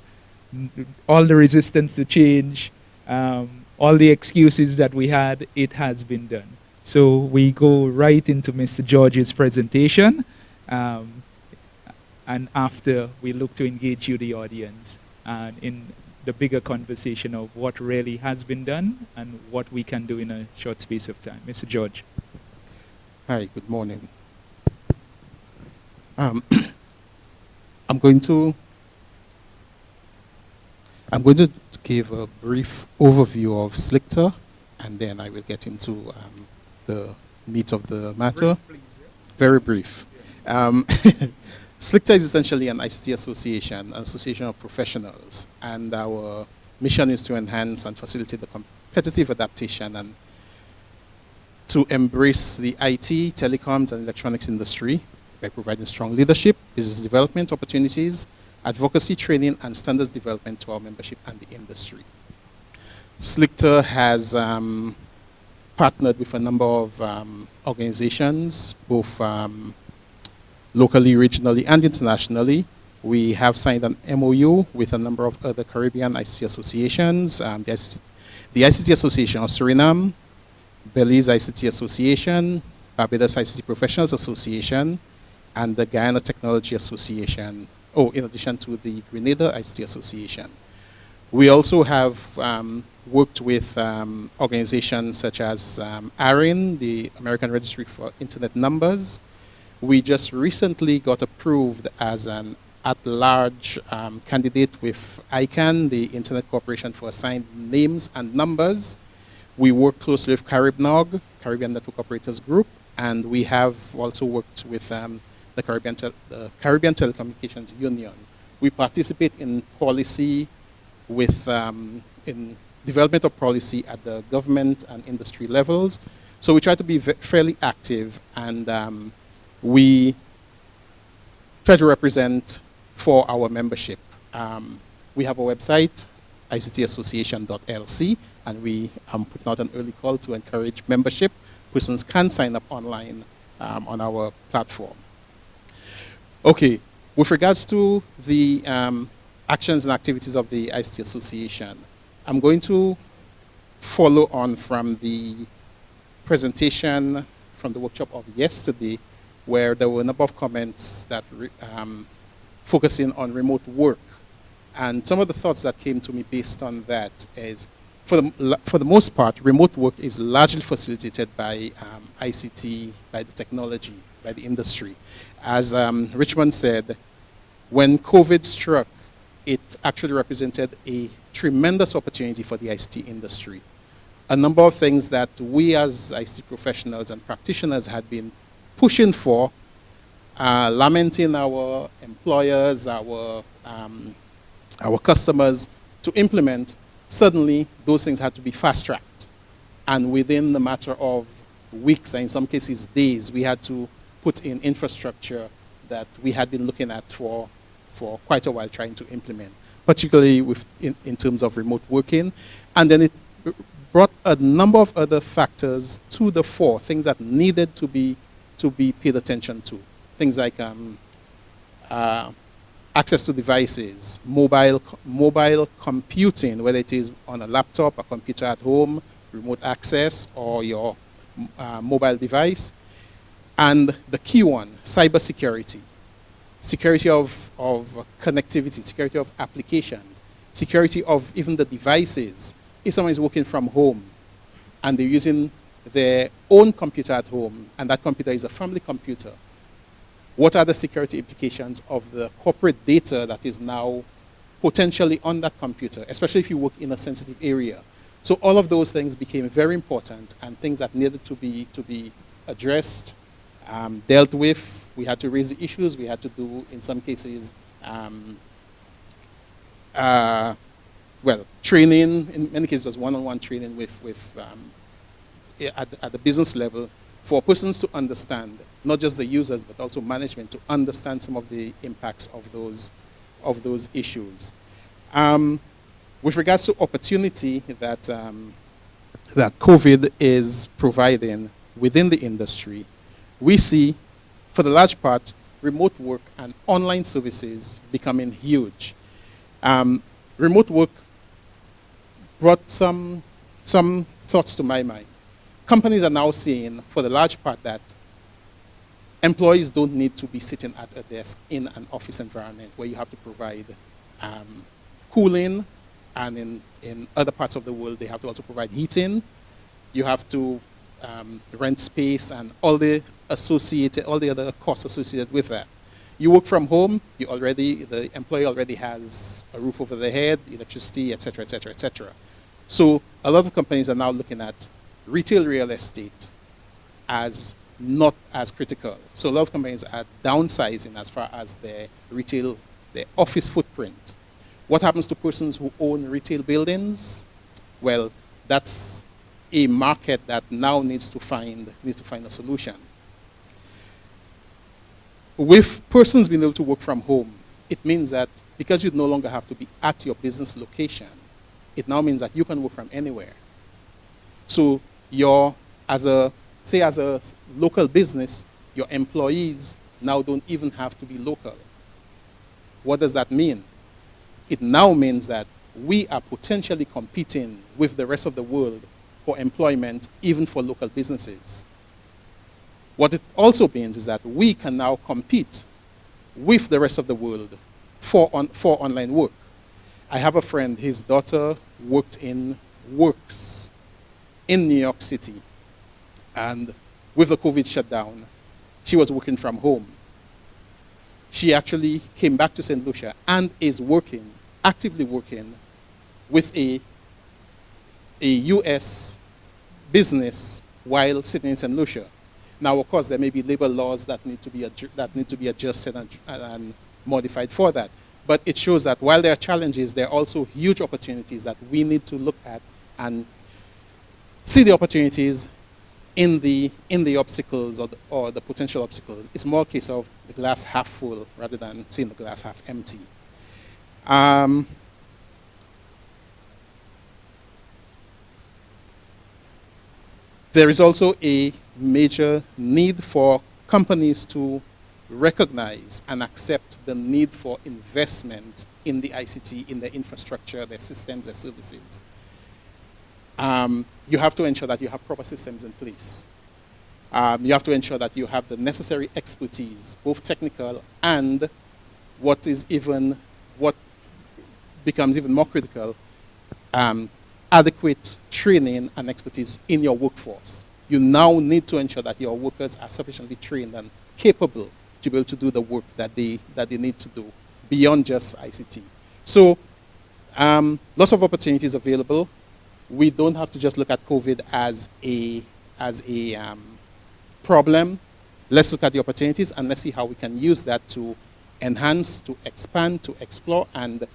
all the resistance to change, all the excuses that we had, it has been done. So we go right into Mr. George's presentation, and after we look to engage you, the audience, in the bigger conversation of what really has been done and what we can do in a short space of time. Mr. George. Hi, good morning. I'm going to give a brief overview of Slicta, and then I will get into the meat of the matter. Brief, please, yeah. Very brief. Slicta is essentially an ICT association, an association of professionals, and our mission is to enhance and facilitate the competitive adaptation and to embrace the IT, telecoms, and electronics industry by providing strong leadership, business development opportunities, advocacy training, and standards development to our membership and the industry. Slicta has partnered with a number of organizations, both locally, regionally, and internationally. We have signed an MOU with a number of other Caribbean ICT associations, the ICT Association of Suriname, Belize ICT Association, Barbados ICT Professionals Association, and the Guyana Technology Association, in addition to the Grenada ICT Association. We also have worked with organizations such as ARIN, the American Registry for Internet Numbers. We just recently got approved as an at-large candidate with ICANN, the Internet Corporation for Assigned Names and Numbers. We work closely with CaribNOG, Caribbean Network Operators Group, and we have also worked with the Caribbean Telecommunications Union. We participate in policy with in development of policy at the government and industry levels. So we try to be fairly active, and we try to represent for our membership. We have a website, ictassociation.lc, and we put out an early call to encourage membership. Persons can sign up online on our platform. Okay, with regards to the actions and activities of the ICT Association, I'm going to follow on from the presentation from the workshop of yesterday, where there were a number of comments that focusing on remote work. And some of the thoughts that came to me based on that is, for the most part, remote work is largely facilitated by ICT, by the technology, by the industry. As Richmond said, when COVID struck, it actually represented a tremendous opportunity for the ICT industry. A number of things that we as ICT professionals and practitioners had been pushing for, lamenting our employers, our customers to implement, suddenly those things had to be fast-tracked. And within the matter of weeks, and in some cases days, we had to put in infrastructure that we had been looking at for quite a while trying to implement, particularly in terms of remote working. And then it brought a number of other factors to the fore, things that needed to be paid attention to. Things like access to devices, mobile computing, whether it is on a laptop, a computer at home, remote access, or your mobile device. And the key one, cybersecurity. Security of connectivity, security of applications, security of even the devices. If someone is working from home and they're using their own computer at home, and that computer is a family computer, what are the security implications of the corporate data that is now potentially on that computer, especially if you work in a sensitive area? So all of those things became very important and things that needed to be addressed, dealt with. We had to raise the issues. We had to do, in some cases, training. In many cases, it was one-on-one training at the business level for persons to understand, not just the users, but also management, to understand some of the impacts of those issues. With regards to opportunity that COVID is providing within the industry, we see, for the large part, remote work and online services becoming huge. Remote work brought some thoughts to my mind. Companies are now seeing, for the large part, that employees don't need to be sitting at a desk in an office environment where you have to provide cooling, and in other parts of the world, they have to also provide heating. You have to rent space and all the other costs associated with that. You work from home, the employee already has a roof over their head, electricity, et cetera, et cetera, et cetera. So a lot of companies are now looking at retail real estate as not as critical. So a lot of companies are downsizing as far as their office footprint. What happens to persons who own retail buildings? Well, that's a market that now needs to find a solution. With persons being able to work from home, it means that because you no longer have to be at your business location, it now means that you can work from anywhere. So as a local business, your employees now don't even have to be local. What does that mean? It now means that we are potentially competing with the rest of the world for employment, even for local businesses. What it also means is that we can now compete with the rest of the world for online work. I have a friend, his daughter worked in Works in New York City, and with the COVID shutdown, she was working from home. She actually came back to St. Lucia and is actively working with a U.S. business while sitting in St. Lucia. Now, of course, there may be labor laws that need to be adjusted and modified for that. But it shows that while there are challenges, there are also huge opportunities that we need to look at and see the opportunities in the obstacles or the potential obstacles. It's more a case of the glass half full rather than seeing the glass half empty. There is also a major need for companies to recognize and accept the need for investment in the ICT, in their infrastructure, their systems, their services. you have to ensure that you have proper systems in place. You have to ensure that you have the necessary expertise, both technical and what becomes even more critical, adequate training and expertise in your workforce. You now need to ensure that your workers are sufficiently trained and capable to be able to do the work that they need to do beyond just ICT. So lots of opportunities available. We don't have to just look at COVID as a problem. Let's look at the opportunities and let's see how we can use that to enhance, to expand, to explore, and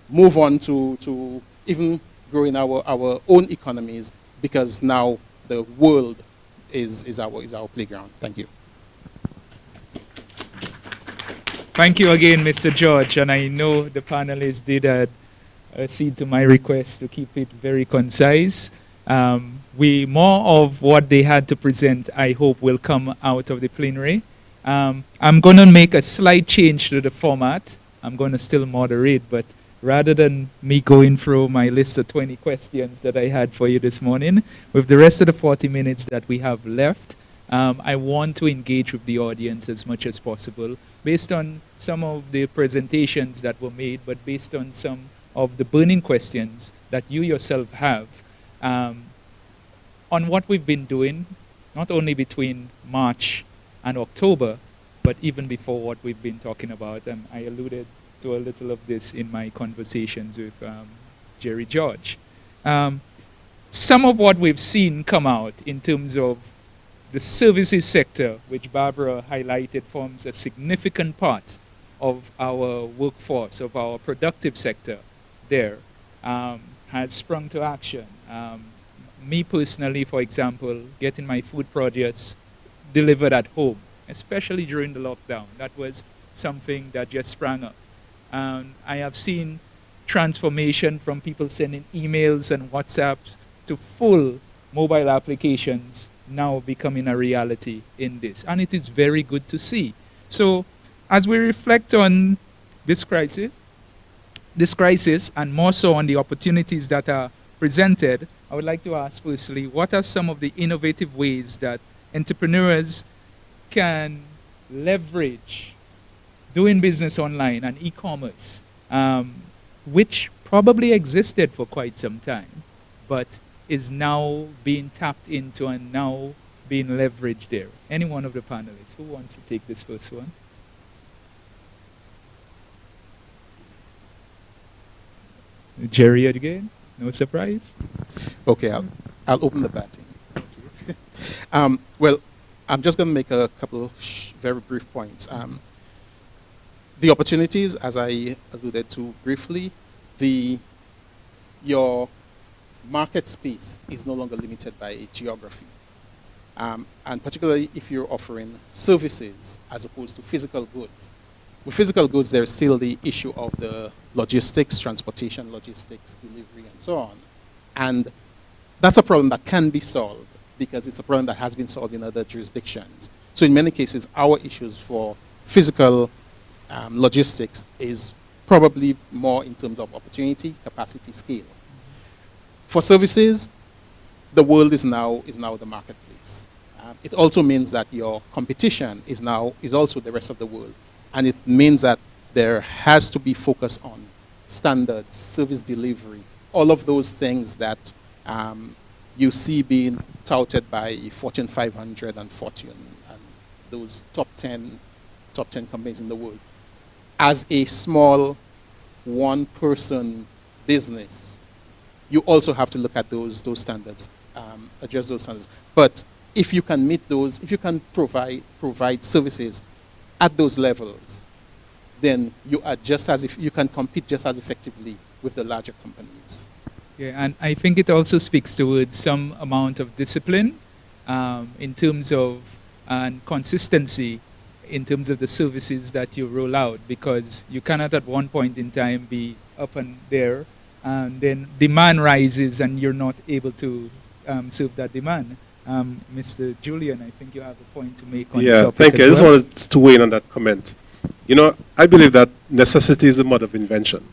move on to even growing our own economies, because now the world is our playground. Thank you. Thank you again, Mr. George, and I know the panelists did accede to my request to keep it very concise. More of what they had to present, I hope, will come out of the plenary. I'm going to make a slight change to the format. I'm going to still moderate, but rather than me going through my list of 20 questions that I had for you this morning, with the rest of the 40 minutes that we have left, I want to engage with the audience as much as possible, based on some of the presentations that were made, but based on some of the burning questions that you yourself have on what we've been doing, not only between March and October, but even before what we've been talking about. And I alluded to a little of this in my conversations with Jerry George. Some of what we've seen come out in terms of the services sector, which Barbara highlighted, forms a significant part of our workforce, of our productive sector there, has sprung to action. Me personally, for example, getting my food produce delivered at home, especially during the lockdown, that was something that just sprang up. I have seen transformation from people sending emails and WhatsApps to full mobile applications now becoming a reality in this. And it is very good to see. So as we reflect on this crisis, and more so on the opportunities that are presented, I would like to ask firstly, what are some of the innovative ways that entrepreneurs can leverage doing business online and e-commerce, which probably existed for quite some time, but is now being tapped into and now being leveraged there? Any one of the panelists who wants to take this first one? Jerry again, no surprise? Okay, I'll open the batting. Well, I'm just going to make a couple very brief points. The opportunities, as I alluded to briefly, your market space is no longer limited by geography. And particularly if you're offering services as opposed to physical goods. With physical goods, there's still the issue of the logistics, transportation, logistics, delivery, and so on. And that's a problem that can be solved because it's a problem that has been solved in other jurisdictions. So in many cases, our issues for physical logistics is probably more in terms of opportunity, capacity, scale. For services, the world is now the marketplace. It also means that your competition is also the rest of the world. And it means that there has to be focus on standards, service delivery, all of those things that you see being touted by Fortune 500 and Fortune and those top 10 companies in the world. As a small one-person business, you also have to look at those standards, address those standards. But if you can meet those, if you can provide services at those levels, then you are you can compete just as effectively with the larger companies. Yeah, and I think it also speaks towards some amount of discipline in terms of and consistency in terms of the services that you roll out, because you cannot at one point in time be up and there and then demand rises and you're not able to serve that demand. Mr. Julian, I think you have a point to make on the topic. Thank you. I just wanted to weigh in on that comment. You know, I believe that necessity is the mother of invention.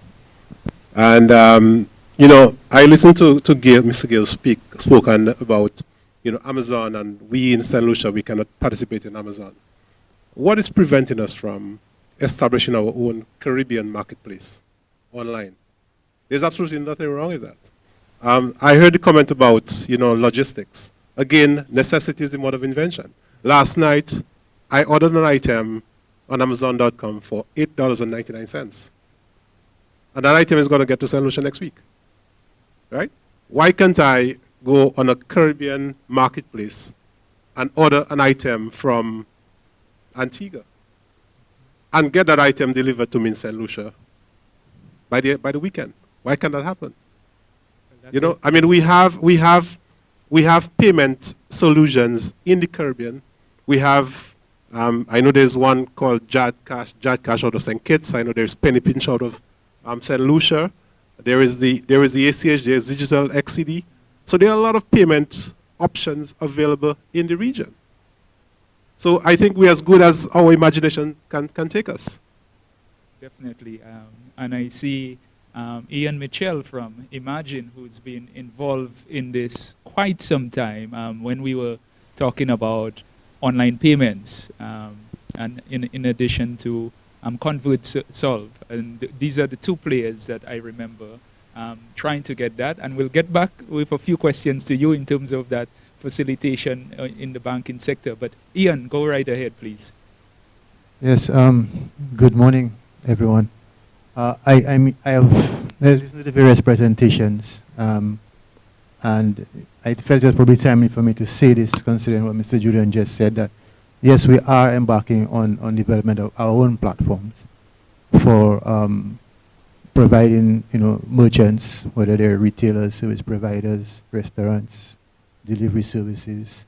And You know, I listened to Gill, Mr. Gill spoke on about, you know, Amazon, and we in St. Lucia, we cannot participate in Amazon. What is preventing us from establishing our own Caribbean marketplace online? There's absolutely nothing wrong with that. I heard the comment about, you know, logistics. Again, necessity is the mother of invention. Last night, I ordered an item on Amazon.com for $8.99. And that item is going to get to St. Lucia next week. Right? Why can't I go on a Caribbean marketplace and order an item from Antigua and get that item delivered to me in St. Lucia by the weekend? Why can't that happen? You know, I mean, we have payment solutions in the Caribbean. We have, I know there's one called Jad Cash out of St. Kitts. I know there's Penny Pinch out of St. Lucia. There is the ACH, there's Digital XCD. So there are a lot of payment options available in the region. So I think we're as good as our imagination can take us. Definitely. And I see Ian Mitchell from Imagine, who's been involved in this quite some time, when we were talking about online payments, and in addition to ConvertSolve. And these are the two players that I remember trying to get that. And we'll get back with a few questions to you in terms of that facilitation in the banking sector. But Ian, go right ahead, please. Yes, good morning, everyone. I have listened to the various presentations, and I felt it was probably timely for me to say this, considering what Mr. Julian just said, that yes, we are embarking on development of our own platforms for providing, you know, merchants, whether they're retailers, service providers, restaurants, delivery services,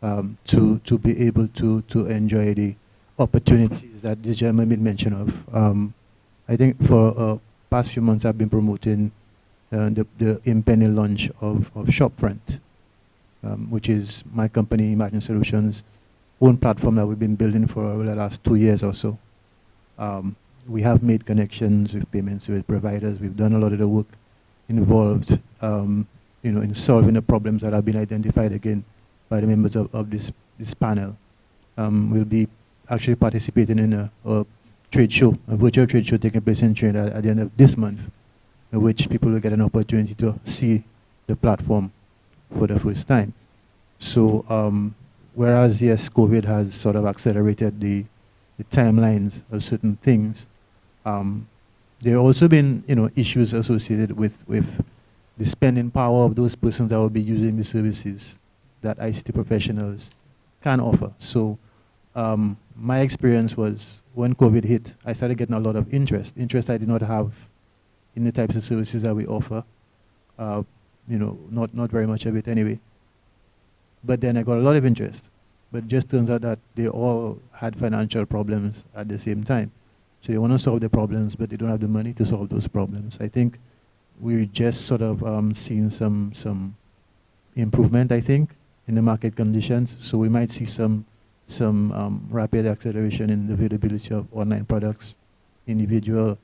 to be able to enjoy the opportunities that this gentleman made mention of. I think for past few months I've been promoting the impending launch of Shopfront, which is my company, Imagine Solutions, own platform that we've been building for the last 2 years or so. We have made connections with payment service providers. We've done a lot of the work involved, you know, in solving the problems that have been identified again by the members of this panel. We'll be actually participating in a trade show, a virtual trade show taking place in Trinidad at the end of this month, in which people will get an opportunity to see the platform for the first time. So, whereas yes, COVID has sort of accelerated the timelines of certain things, there have also been, you know, issues associated with the spending power of those persons that will be using the services that ICT professionals can offer. So my experience was when COVID hit, I started getting a lot of interest I did not have in the types of services that we offer. You know, not very much of it anyway. But then I got a lot of interest. But it just turns out that they all had financial problems at the same time. So they want to solve the problems, but they don't have the money to solve those problems. I think we're just sort of seeing some improvement, I think, in the market conditions. So we might see some rapid acceleration in the availability of online products, individual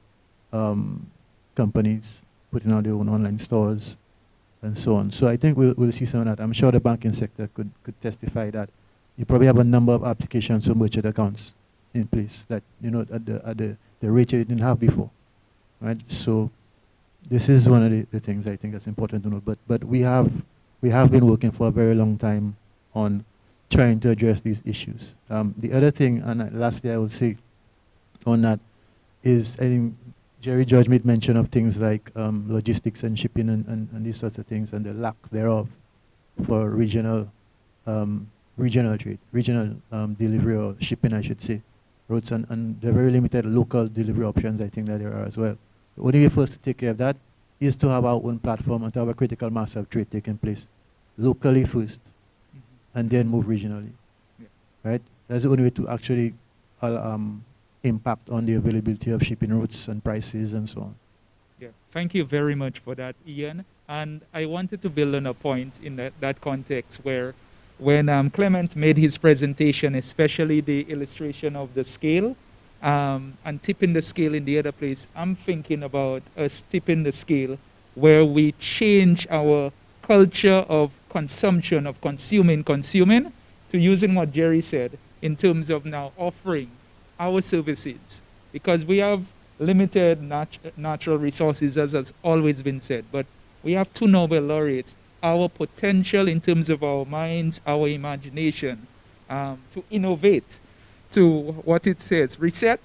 companies putting out their own online stores, and so on. So I think we'll see some of that. I'm sure the banking sector could testify that you probably have a number of applications for merchant accounts in place that, you know, at the rate you didn't have before, right? So this is one of the things I think that's important to know. But we have been working for a very long time on trying to address these issues. The other thing, and lastly I will say on that, is I think Jerry George made mention of things like logistics and shipping and these sorts of things, and the lack thereof for regional trade, regional delivery or shipping, I should say, routes, and the very limited local delivery options I think that there are as well. The only way for us to take care of that is to have our own platform and to have a critical mass of trade taking place locally first, and then move regionally, right? That's the only way to actually impact on the availability of shipping routes and prices and so on. Yeah, thank you very much for that, Ian. And I wanted to build on a point in that context where when Clement made his presentation, especially the illustration of the scale and tipping the scale in the other place, I'm thinking about us tipping the scale where we change our culture of consumption, of consuming, to using what Jerry said in terms of now offering our services, because we have limited natural resources, as has always been said, but we have 2 Nobel laureates. Our potential in terms of our minds, our imagination, to innovate, to what it says, reset,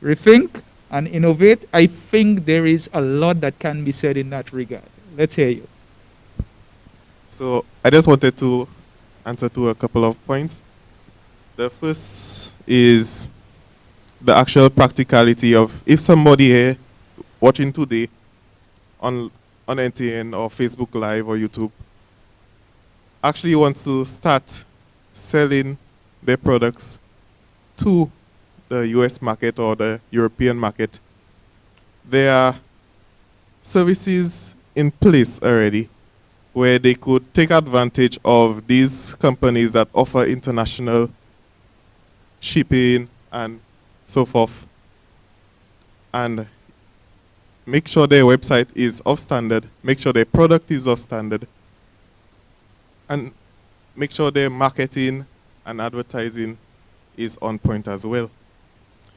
rethink, and innovate. I think there is a lot that can be said in that regard. Let's hear you. So I just wanted to answer to a couple of points. The first is the actual practicality of if somebody here watching today on NTN or Facebook Live or YouTube actually wants to start selling their products to the US market or the European market, there are services in place already where they could take advantage of these companies that offer international shipping and so forth, and make sure their website is of standard, make sure their product is of standard, and make sure their marketing and advertising is on point as well.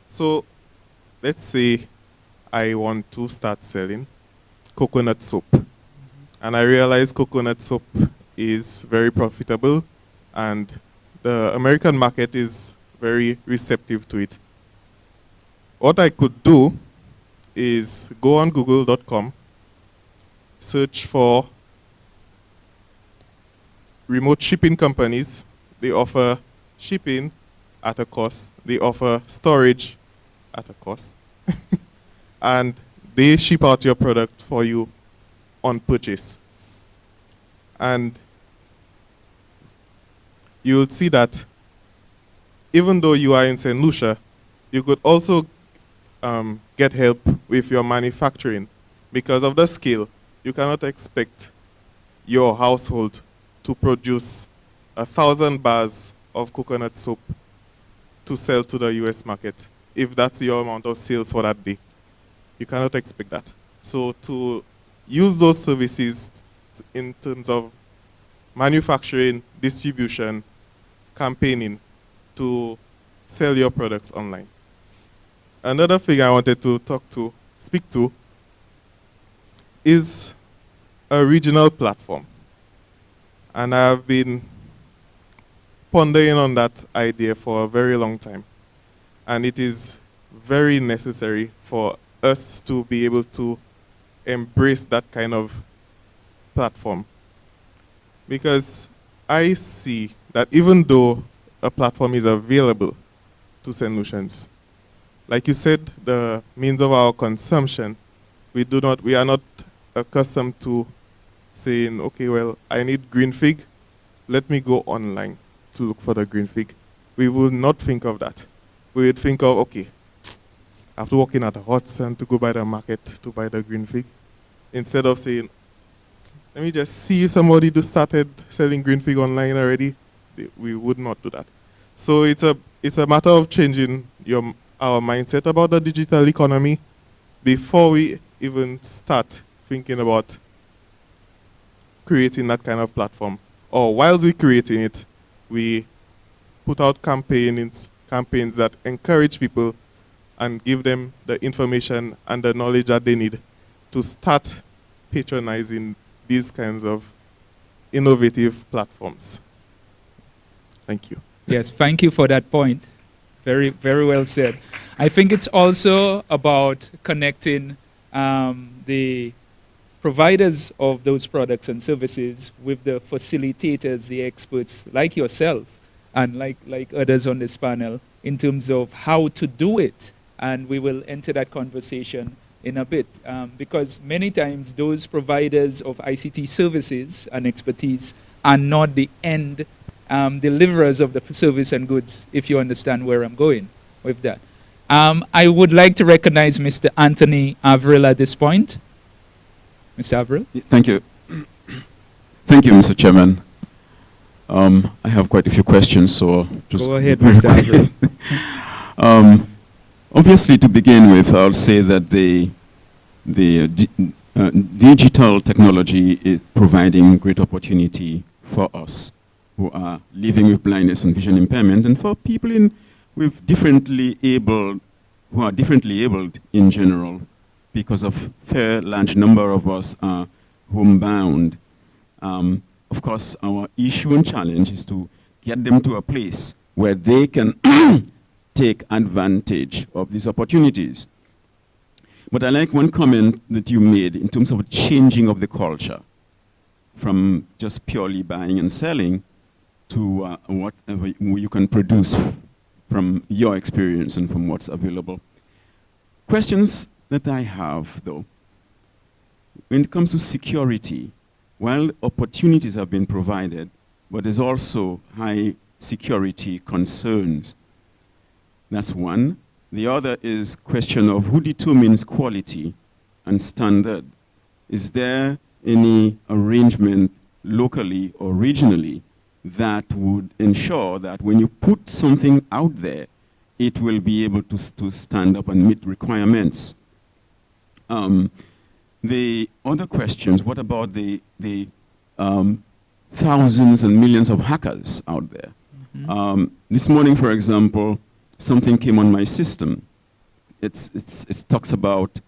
So let's say I want to start selling coconut soap. And I realize coconut soap is very profitable and the American market is very receptive to it. What I could do is go on google.com, search for remote shipping companies. They offer shipping at a cost. They offer storage at a cost. And they ship out your product for you on purchase. And you'll see that even though you are in St. Lucia, you could also get help with your manufacturing. Because of the scale, you cannot expect your household to produce 1,000 bars of coconut soap to sell to the US market, if that's your amount of sales for that day. You cannot expect that. So to use those services in terms of manufacturing, distribution, campaigning to sell your products online. Another thing I wanted to speak to, is a regional platform. And I've been pondering on that idea for a very long time. And it is very necessary for us to be able to embrace that kind of platform. Because I see that even though a platform is available to St. Lucians, like you said, the means of our consumption, we are not accustomed to saying, okay, well, I need green fig, let me go online to look for the green fig. We would not think of that. We would think of, okay, I have to walk in at the hot sun to go by the market to buy the green fig. Instead of saying, let me just see if somebody just started selling green fig online already, we would not do that. So it's a matter of changing our mindset about the digital economy before we even start thinking about creating that kind of platform. Or whilst we're creating it, we put out campaigns that encourage people and give them the information and the knowledge that they need to start patronizing these kinds of innovative platforms. Thank you. Yes, thank you for that point. Very, very well said. I think it's also about connecting the providers of those products and services with the facilitators, the experts like yourself and like others on this panel in terms of how to do it. And we will enter that conversation in a bit because many times those providers of ICT services and expertise are not the end deliverers of the service and goods, if you understand where I'm going with that. I would like to recognize Mr. Anthony Averill at this point. Mr. Averill? Thank you. Thank you, Mr. Chairman. I have quite a few questions, so just go ahead, Mr. Averill. Obviously, to begin with, I'll say that the digital technology is providing great opportunity for us who are living with blindness and vision impairment, and for people who are differently abled in general, because of fair large number of us are homebound. Of course, our issue and challenge is to get them to a place where they can take advantage of these opportunities. But I like one comment that you made in terms of changing of the culture from just purely buying and selling to whatever you can produce from your experience and from what's available. Questions that I have, though, when it comes to security, while opportunities have been provided, but there's also high security concerns. That's one. The other is question of who determines quality and standard. Is there any arrangement locally or regionally that would ensure that when you put something out there, it will be able to stand up and meet requirements? The other questions, what about the thousands and millions of hackers out there? This morning, for example, something came on my system. It talks about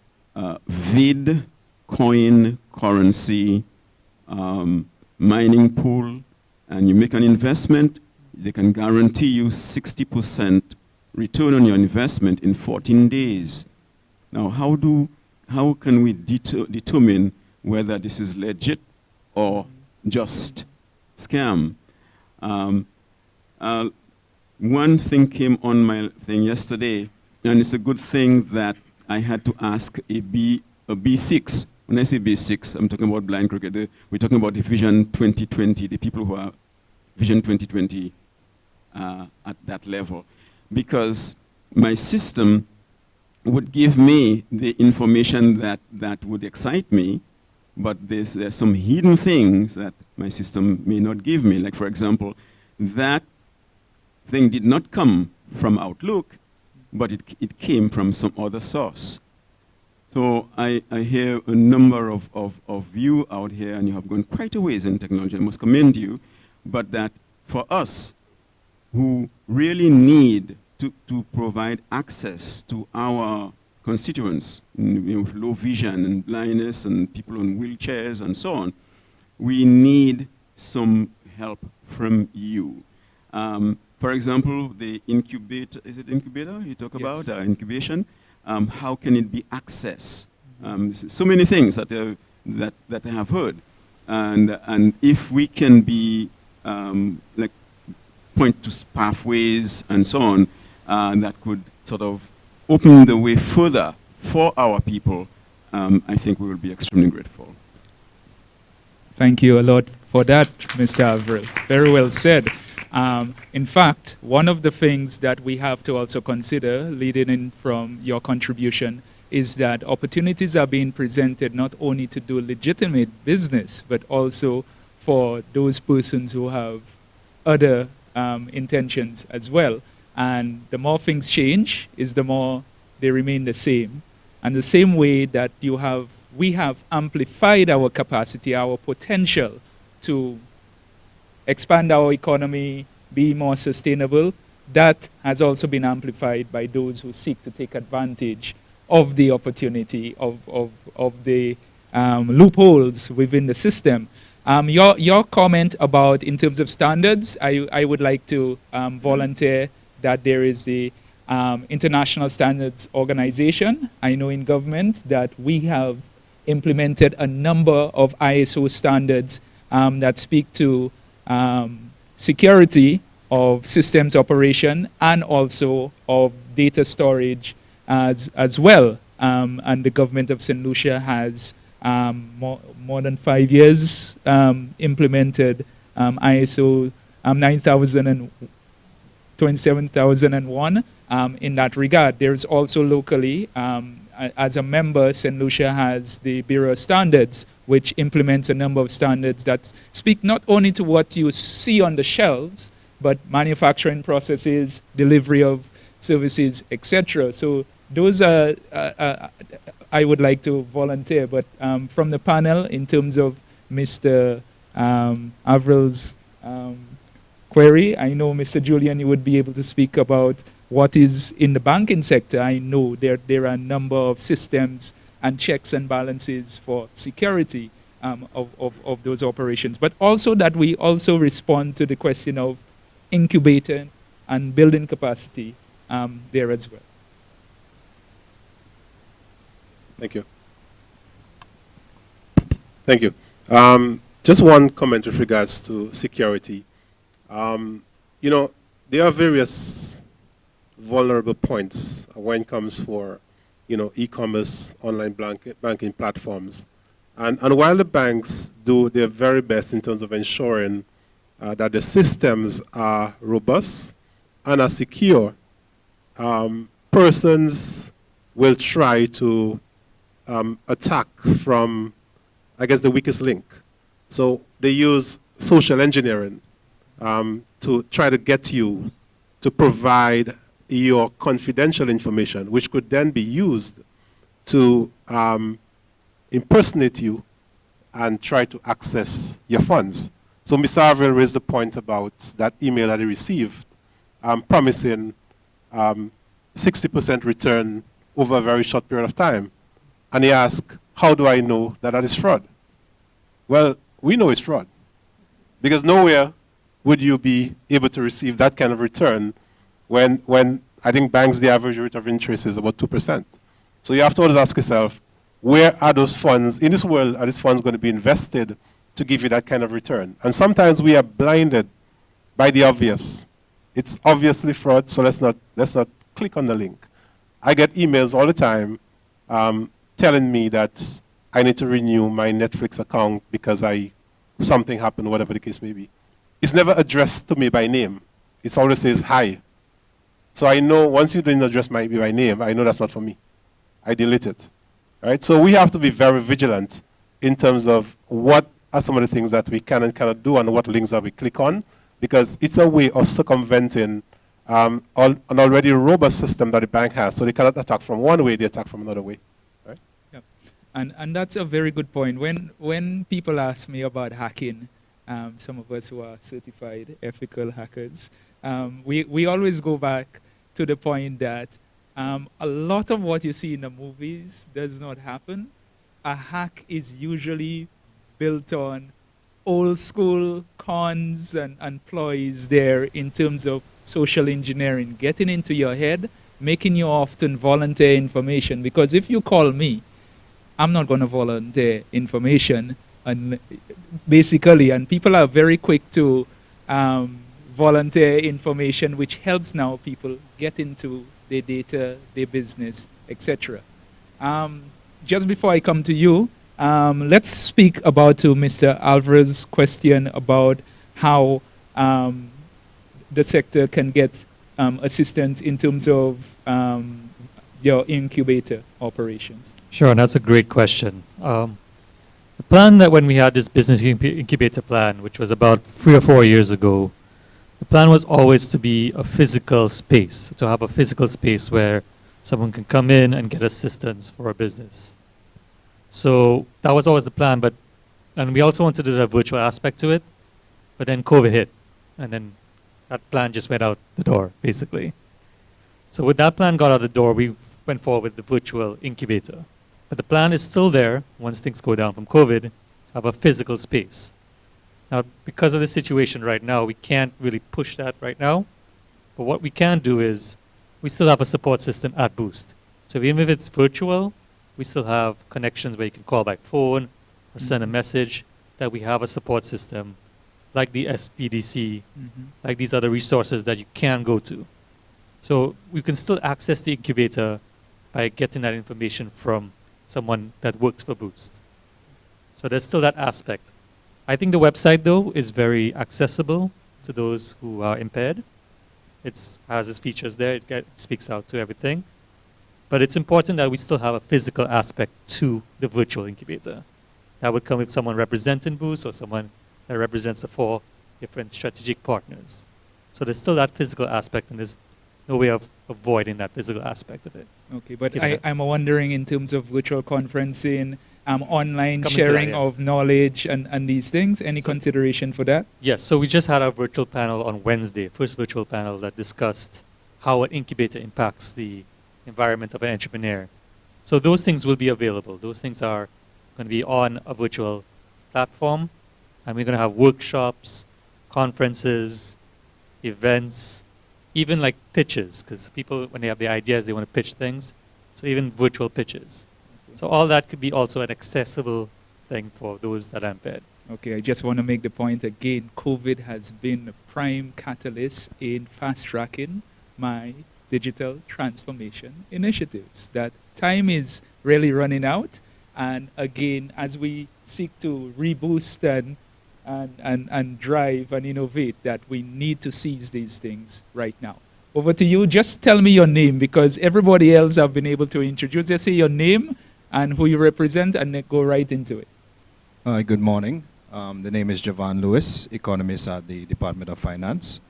vid, coin, currency, mining pool, and you make an investment, they can guarantee you 60% return on your investment in 14 days. Now, how can we determine whether this is legit or just scam? One thing came on my thing yesterday, and it's a good thing that I had to ask a B6. When I say B6, I'm talking about blind cricket. We're talking about the Vision 2020, the people who are Vision 2020 at that level. Because my system would give me the information that would excite me, but there's some hidden things that my system may not give me. Like, for example, that thing did not come from Outlook, but it came from some other source. So I hear a number of you out here, and you have gone quite a ways in technology. I must commend you, but that for us who really need to provide access to our constituents with low vision and blindness and people on wheelchairs and so on, we need some help from you. For example, the incubator, is it incubator you talk about, incubation? How can it be accessed? So many things that I have heard. And if we can be, like, point to pathways and so on, that could sort of open the way further for our people, I think we will be extremely grateful. Thank you a lot for that, Mr. Avril. Very well said. In fact, one of the things that we have to also consider, leading in from your contribution, is that opportunities are being presented not only to do legitimate business, but also for those persons who have other intentions as well. And the more things change, is the more they remain the same. And the same way that we have amplified our capacity, our potential to expand our economy, be more sustainable, that has also been amplified by those who seek to take advantage of the opportunity, of the loopholes within the system. Your comment about, in terms of standards, I would like to volunteer that there is the International Standards Organization. I know in government that we have implemented a number of ISO standards that speak to security of systems operation and also of data storage as well. And the government of St. Lucia has more than 5 years implemented ISO 9000 and 27001 in that regard. There's also locally, as a member, St. Lucia has the Bureau of Standards, which implements a number of standards that speak not only to what you see on the shelves, but manufacturing processes, delivery of services, etc. So those are I would like to volunteer, but from the panel, in terms of Mr. Avril's query, I know, Mr. Julian, you would be able to speak about what is in the banking sector. I know there are a number of systems and checks and balances for security of those operations, but also that we also respond to the question of incubator and building capacity there as well. Thank you. Thank you. Just one comment with regards to security. You know, there are various vulnerable points when it comes for, you know, e-commerce, online banking platforms. And while the banks do their very best in terms of ensuring that the systems are robust and are secure, persons will try to attack from, I guess, the weakest link. So they use social engineering to try to get you to provide your confidential information, which could then be used to impersonate you and try to access your funds. So Mr. Avril raised the point about that email that he received promising 60% return over a very short period of time. And he asked, how do I know that that is fraud? Well, we know it's fraud, because nowhere would you be able to receive that kind of return when I think banks, the average rate of interest is about 2%. So you have to always ask yourself, where are those funds, in this world, are these funds going to be invested to give you that kind of return? And sometimes we are blinded by the obvious. It's obviously fraud, so let's not click on the link. I get emails all the time telling me that I need to renew my Netflix account because something happened, whatever the case may be. It's never addressed to me by name. It always says hi. So I know once you didn't address me by name, I know that's not for me. I delete it. Right? So we have to be very vigilant in terms of what are some of the things that we can and cannot do and what links that we click on, because it's a way of circumventing an already robust system that the bank has. So they cannot attack from one way, they attack from another way. Right? Yeah. And that's a very good point. When people ask me about hacking, some of us who are certified ethical hackers, we always go back to the point that a lot of what you see in the movies does not happen. A hack is usually built on old school cons and ploys there in terms of social engineering, getting into your head, making you often volunteer information. Because if you call me, I'm not going to volunteer information. And basically, and people are very quick to volunteer information, which helps now people get into their data, their business, etc. Just before I come to you, let's speak about to Mr. Alvarez's question about how the sector can get assistance in terms of your incubator operations. Sure, and that's a great question. The plan that when we had this business incubator plan, which was about 3 or 4 years ago, the plan was always to be a physical space, to have a physical space where someone can come in and get assistance for a business. So that was always the plan, and we also wanted to do a virtual aspect to it, but then COVID hit, and then that plan just went out the door, basically. So with that plan got out the door, we went forward with the virtual incubator. But the plan is still there, once things go down from COVID, to have a physical space. Now, because of the situation right now, we can't really push that right now. But what we can do is, we still have a support system at Boost. So even if it's virtual, we still have connections where you can call by phone or send a message, that we have a support system like the SBDC, like these other resources that you can go to. So we can still access the incubator by getting that information from someone that works for Boost. So there's still that aspect. I think the website, though, is very accessible to those who are impaired. It has its features there. It speaks out to everything. But it's important that we still have a physical aspect to the virtual incubator. That would come with someone representing Boost or someone that represents the 4 different strategic partners. So there's still that physical aspect, and there's no way of avoiding that physical aspect of it. Okay, but I'm wondering in terms of virtual conferencing, online sharing of knowledge and these things, any consideration for that? Yes, so we just had our virtual panel on Wednesday, first virtual panel that discussed how an incubator impacts the environment of an entrepreneur. So those things will be available. Those things are going to be on a virtual platform, and we're going to have workshops, conferences, events, even like pitches, because people, when they have the ideas, they want to pitch things. So even virtual pitches. Okay. So all that could be also an accessible thing for those that are impaired. Okay, I just want to make the point again, COVID has been a prime catalyst in fast-tracking my digital transformation initiatives. That time is really running out, and again, as we seek to reboost and drive and innovate, that we need to seize these things right now. Over to you. Just tell me your name, because everybody else have been able to introduce. Just say your name and who you represent, and then go right into it. Good morning. The name is Javan Lewis, economist at the Department of Finance.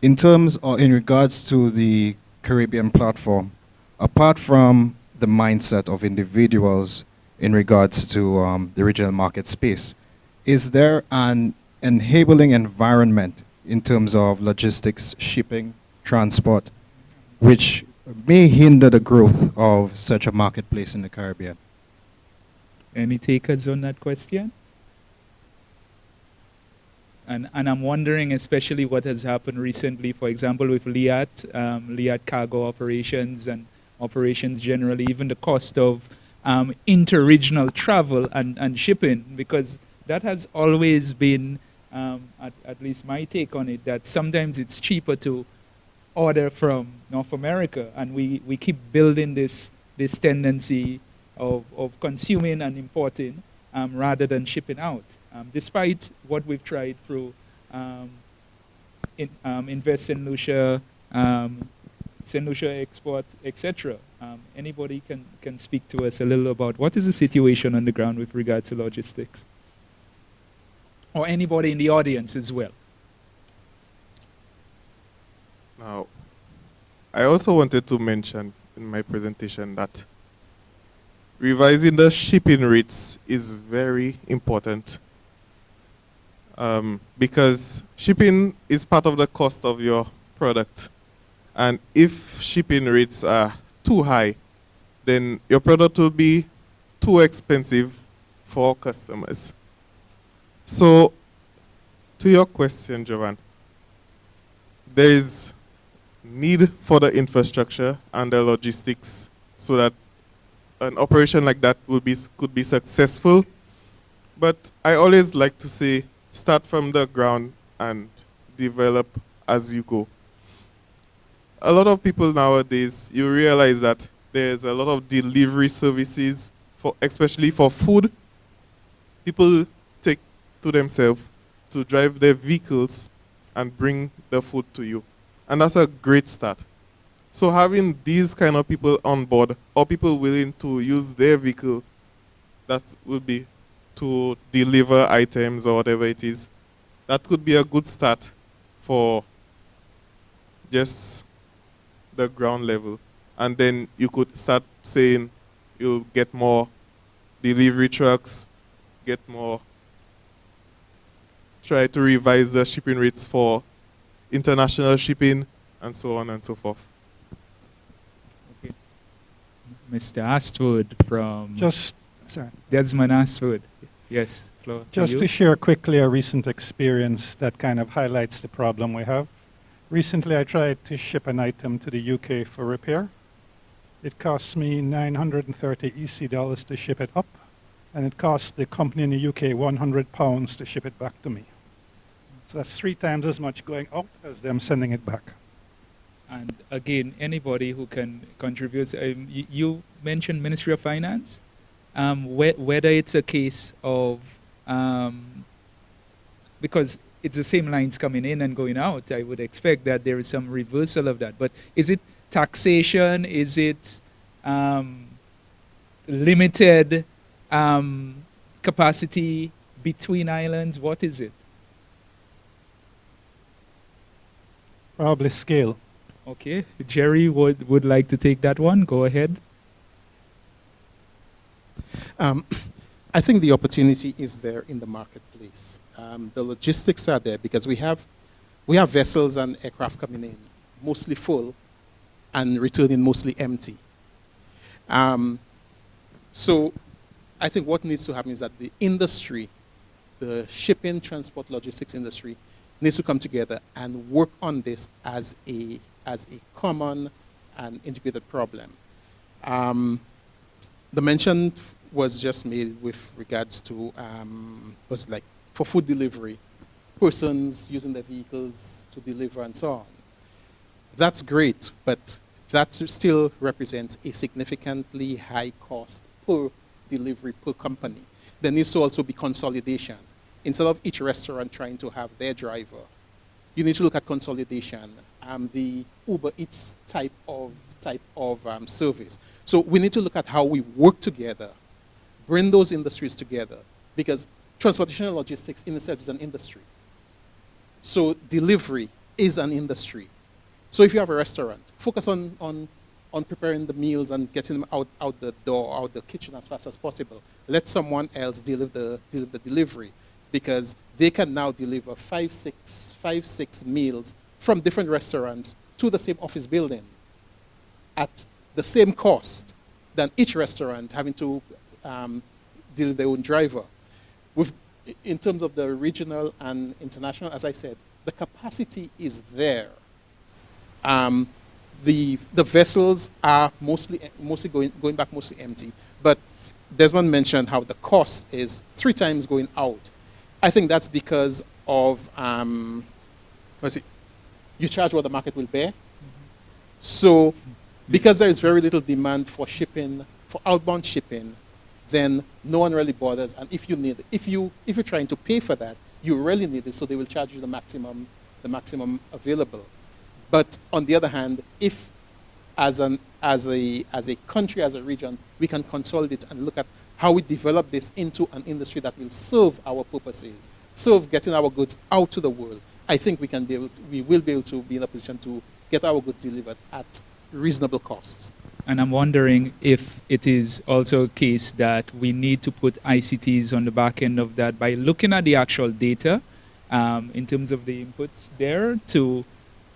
In terms or in regards to the Caribbean platform, apart from the mindset of individuals in regards to the regional market space, is there an enabling environment in terms of logistics, shipping, transport, which may hinder the growth of such a marketplace in the Caribbean? Any takers on that question? And I'm wondering especially what has happened recently, for example, with LIAT cargo operations and operations generally, even the cost of interregional travel and shipping, because that has always been, at least my take on it, that sometimes it's cheaper to order from North America, and we keep building this tendency of consuming and importing rather than shipping out. Despite what we've tried through Invest in Lucia, St. Lucia Export, etc. Anybody can speak to us a little about what is the situation on the ground with regards to logistics? Or anybody in the audience as well. Now, I also wanted to mention in my presentation that revising the shipping rates is very important. Because shipping is part of the cost of your product. And if shipping rates are too high, then your product will be too expensive for customers. So, to your question, Jovan, there is need for the infrastructure and the logistics so that an operation like that could be successful. But I always like to say, start from the ground and develop as you go. A lot of people nowadays, you realize that there's a lot of delivery services, especially for food. People take to themselves to drive their vehicles and bring the food to you. And that's a great start. So having these kind of people on board, or people willing to use their vehicle, that will be to deliver items or whatever it is, that could be a good start for just the ground level. And then you could start saying you'll get more delivery trucks, try to revise the shipping rates for international shipping, and so on and so forth. Okay. Mr. Astwood from Sorry. Desmond Astwood. Yes, Flo. Just to share quickly a recent experience that kind of highlights the problem we have. Recently, I tried to ship an item to the UK for repair. It cost me 930 EC dollars to ship it up, and it cost the company in the UK £100 to ship it back to me. So that's 3 times as much going out as them sending it back. And again, anybody who can contribute. You mentioned Ministry of Finance. Whether it's a case of, because it's the same lines coming in and going out, I would expect that there is some reversal of that. But is it taxation? Is it limited capacity between islands? What is it? Probably scale. Okay, Jerry would like to take that one. Go ahead. I think the opportunity is there in the marketplace. The logistics are there because we have vessels and aircraft coming in mostly full and returning mostly empty. So I think what needs to happen is that the industry, the shipping, transport, logistics industry, needs to come together and work on this as a common and integrated problem. The mention was just made with regards to was like for food delivery, persons using their vehicles to deliver and so on. That's great, but that still represents a significantly high cost per delivery per company. There needs to also be consolidation. Instead of each restaurant trying to have their driver, you need to look at consolidation, the Uber Eats type of service. So we need to look at how we work together, bring those industries together, because transportation and logistics in itself is an industry. So delivery is an industry. So if you have a restaurant, focus on preparing the meals and getting them out the door, out the kitchen as fast as possible. Let someone else deliver the delivery, because they can now deliver five, six meals from different restaurants to the same office building at the same cost than each restaurant having to deal with their own driver. In terms of the regional and international, as I said, the capacity is there. The vessels are mostly going back mostly empty, but Desmond mentioned how the cost is 3 times going out. I think that's because of you charge what the market will bear. So because there is very little demand for shipping, for outbound shipping, then no one really bothers. And if you need, if you're trying to pay for that, you really need it, so they will charge you the maximum available. But on the other hand, if as a country, as a region, we can consolidate and look at how we develop this into an industry that will serve our purposes, serve getting our goods out to the world, I think we will be able to be in a position to get our goods delivered at reasonable costs. And I'm wondering if it is also a case that we need to put ICTs on the back end of that by looking at the actual data in terms of the inputs there to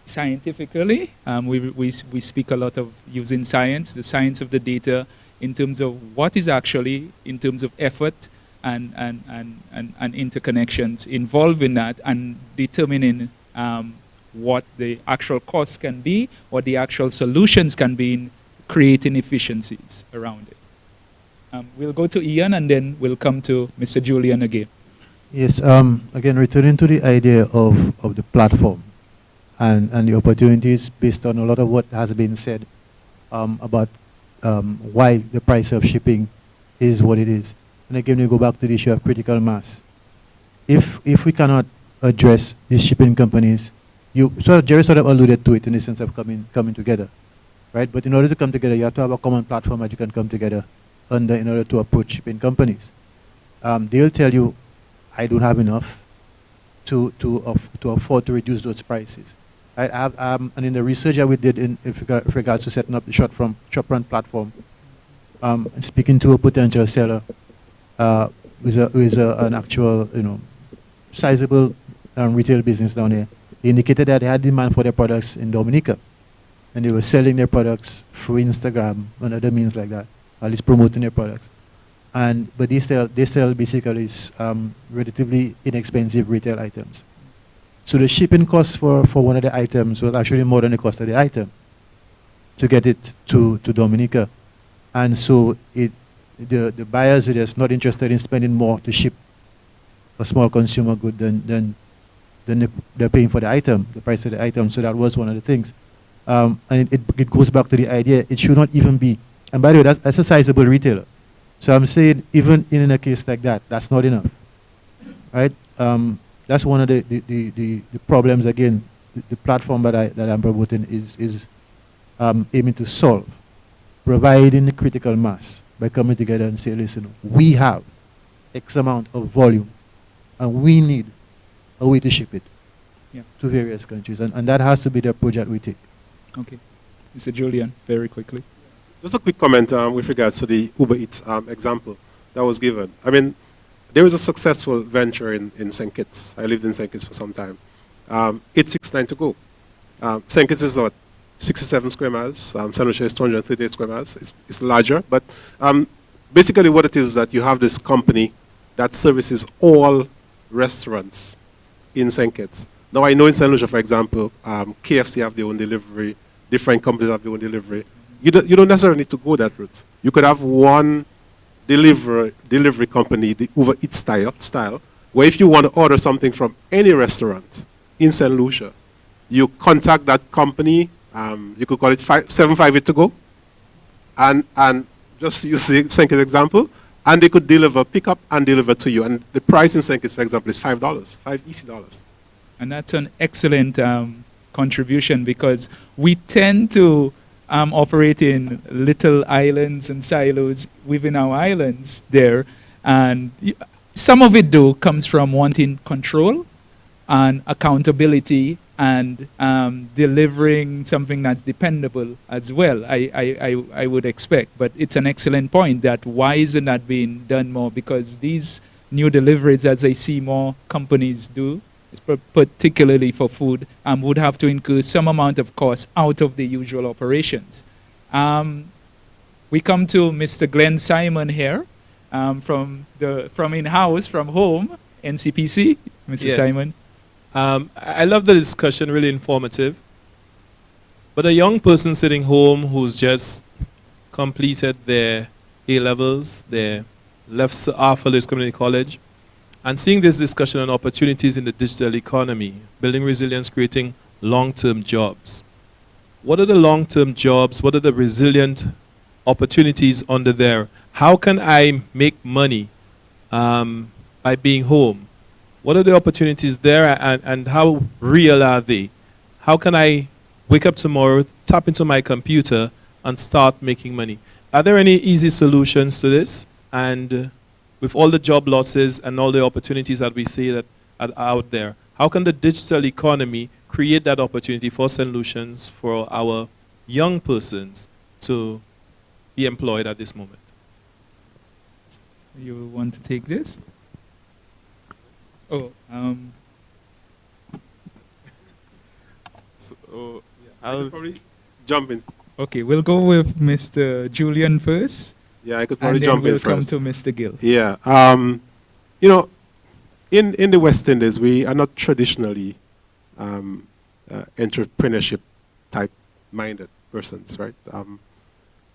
scientifically. We speak a lot of using science, the science of the data in terms of what is actually, in terms of effort and interconnections involved in that, and determining what the actual costs can be, what the actual solutions can be in creating efficiencies around it. We'll go to Ian and then we'll come to Mr. Julian again. Yes, again, returning to the idea of the platform and the opportunities based on a lot of what has been said about why the price of shipping is what it is. And again, we go back to the issue of critical mass. If we cannot address these shipping companies, Jerry sort of alluded to it in the sense of coming together, right? But in order to come together, you have to have a common platform that you can come together under in order to approach shipping companies. They'll tell you, I don't have enough to afford to reduce those prices. Right? And in the research that we did in regards to setting up the shopfront platform, speaking to a potential seller who is an actual, sizable retail business down here, they indicated that they had demand for their products in Dominica, and they were selling their products through Instagram and other means like that, at least promoting their products. But they sell basically relatively inexpensive retail items. So the shipping cost for one of the items was actually more than the cost of the item to get it to Dominica. And so the buyers are just not interested in spending more to ship a small consumer good than they're paying for the item, the price of the item. So that was one of the things. And it goes back to the idea, it should not even be. And by the way, that's a sizable retailer. So I'm saying even in a case like that, that's not enough, right? That's one of the problems. Again, the platform that I'm promoting is aiming to solve, providing the critical mass by coming together and say, listen, we have X amount of volume, and we need a way to ship it to various countries, and that has to be the approach that we take. Okay. Mr. Julian, very quickly. Just a quick comment with regards to the Uber Eats example that was given. I mean, there was a successful venture in St. Kitts. I lived in St. Kitts for some time. 869 to go. St. Kitts is what, 67 square miles. St. Lucia is 238 square miles. It's larger, but basically what it is that you have this company that services all restaurants in St. Kitts. Now I know in St. Lucia, for example, KFC have their own delivery, different companies have their own delivery. You don't necessarily need to go that route. You could have one delivery company, the Uber Eats style, where if you want to order something from any restaurant in St. Lucia, you contact that company, you could call it 758 to go, and just use the St. Kitts example, and they could pick up and deliver to you. And the price in St. Kitts, for example, is $5, $5 easy dollars. And that's an excellent contribution, because we tend to operate in little islands and silos within our islands there. And some of it, though, comes from wanting control and accountability and delivering something that's dependable as well, I would expect. But it's an excellent point that why isn't that being done more? Because these new deliveries, as I see more companies do, particularly for food, would have to incur some amount of cost out of the usual operations. We come to Mr. Glenn Simon here from in-house, from home, NCPC. Mr. Yes. Simon. I love the discussion, really informative. But a young person sitting home who's just completed their A-levels, their left after Lewis Community College, and seeing this discussion on opportunities in the digital economy, building resilience, creating long-term jobs. What are the long-term jobs? What are the resilient opportunities under there? How can I make money by being home? What are the opportunities there, and how real are they? How can I wake up tomorrow, tap into my computer, and start making money? Are there any easy solutions to this? And with all the job losses and all the opportunities that we see that are out there, how can the digital economy create that opportunity for solutions for our young persons to be employed at this moment? You want to take this? Oh, So I'll probably jump in. Okay, we'll go with Mr. Julian first. Yeah, I could probably jump in first. And then we'll come to Mr. Gill. Yeah. You know, in the West Indies, we are not traditionally entrepreneurship type minded persons, right?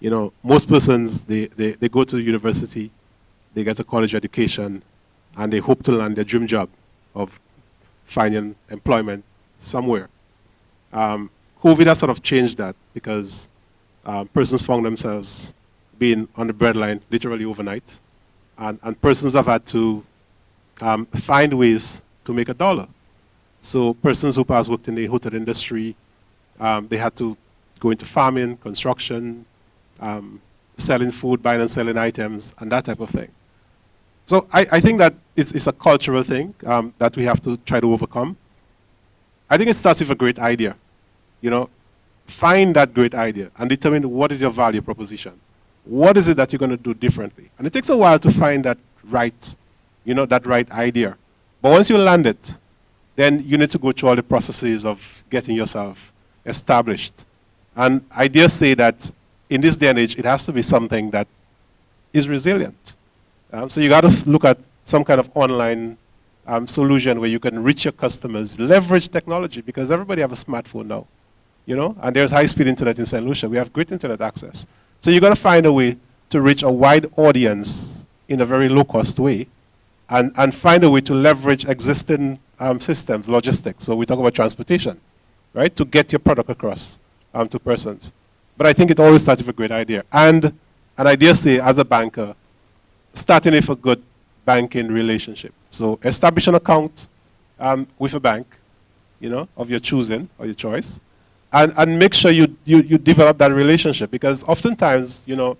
You know, most persons, they go to university, they get a college education, and they hope to land their dream job of finding employment somewhere. COVID has sort of changed that because persons found themselves being on the breadline literally overnight, and persons have had to find ways to make a dollar. So persons who perhaps worked in the hotel industry, they had to go into farming, construction, selling food, buying and selling items, and that type of thing. So I think that it's a cultural thing that we have to try to overcome. I think it starts with a great idea. You know, find that great idea and determine what is your value proposition. What is it that you're going to do differently? And it takes a while to find that right, you know, that right idea. But once you land it, then you need to go through all the processes of getting yourself established. And I dare say that in this day and age, it has to be something that is resilient. So you got to look at some kind of online solution where you can reach your customers, leverage technology, because everybody have a smartphone now, you know, and there's high-speed internet in St. Lucia. We have great internet access. So you got to find a way to reach a wide audience in a very low-cost way, and find a way to leverage existing systems, logistics. So we talk about transportation, right, to get your product across to persons. But I think it always starts with a great idea. And I dare say, as a banker, starting with a good banking relationship. So establish an account with a bank, you know, of your choosing or your choice, and make sure you develop that relationship, because oftentimes, you know,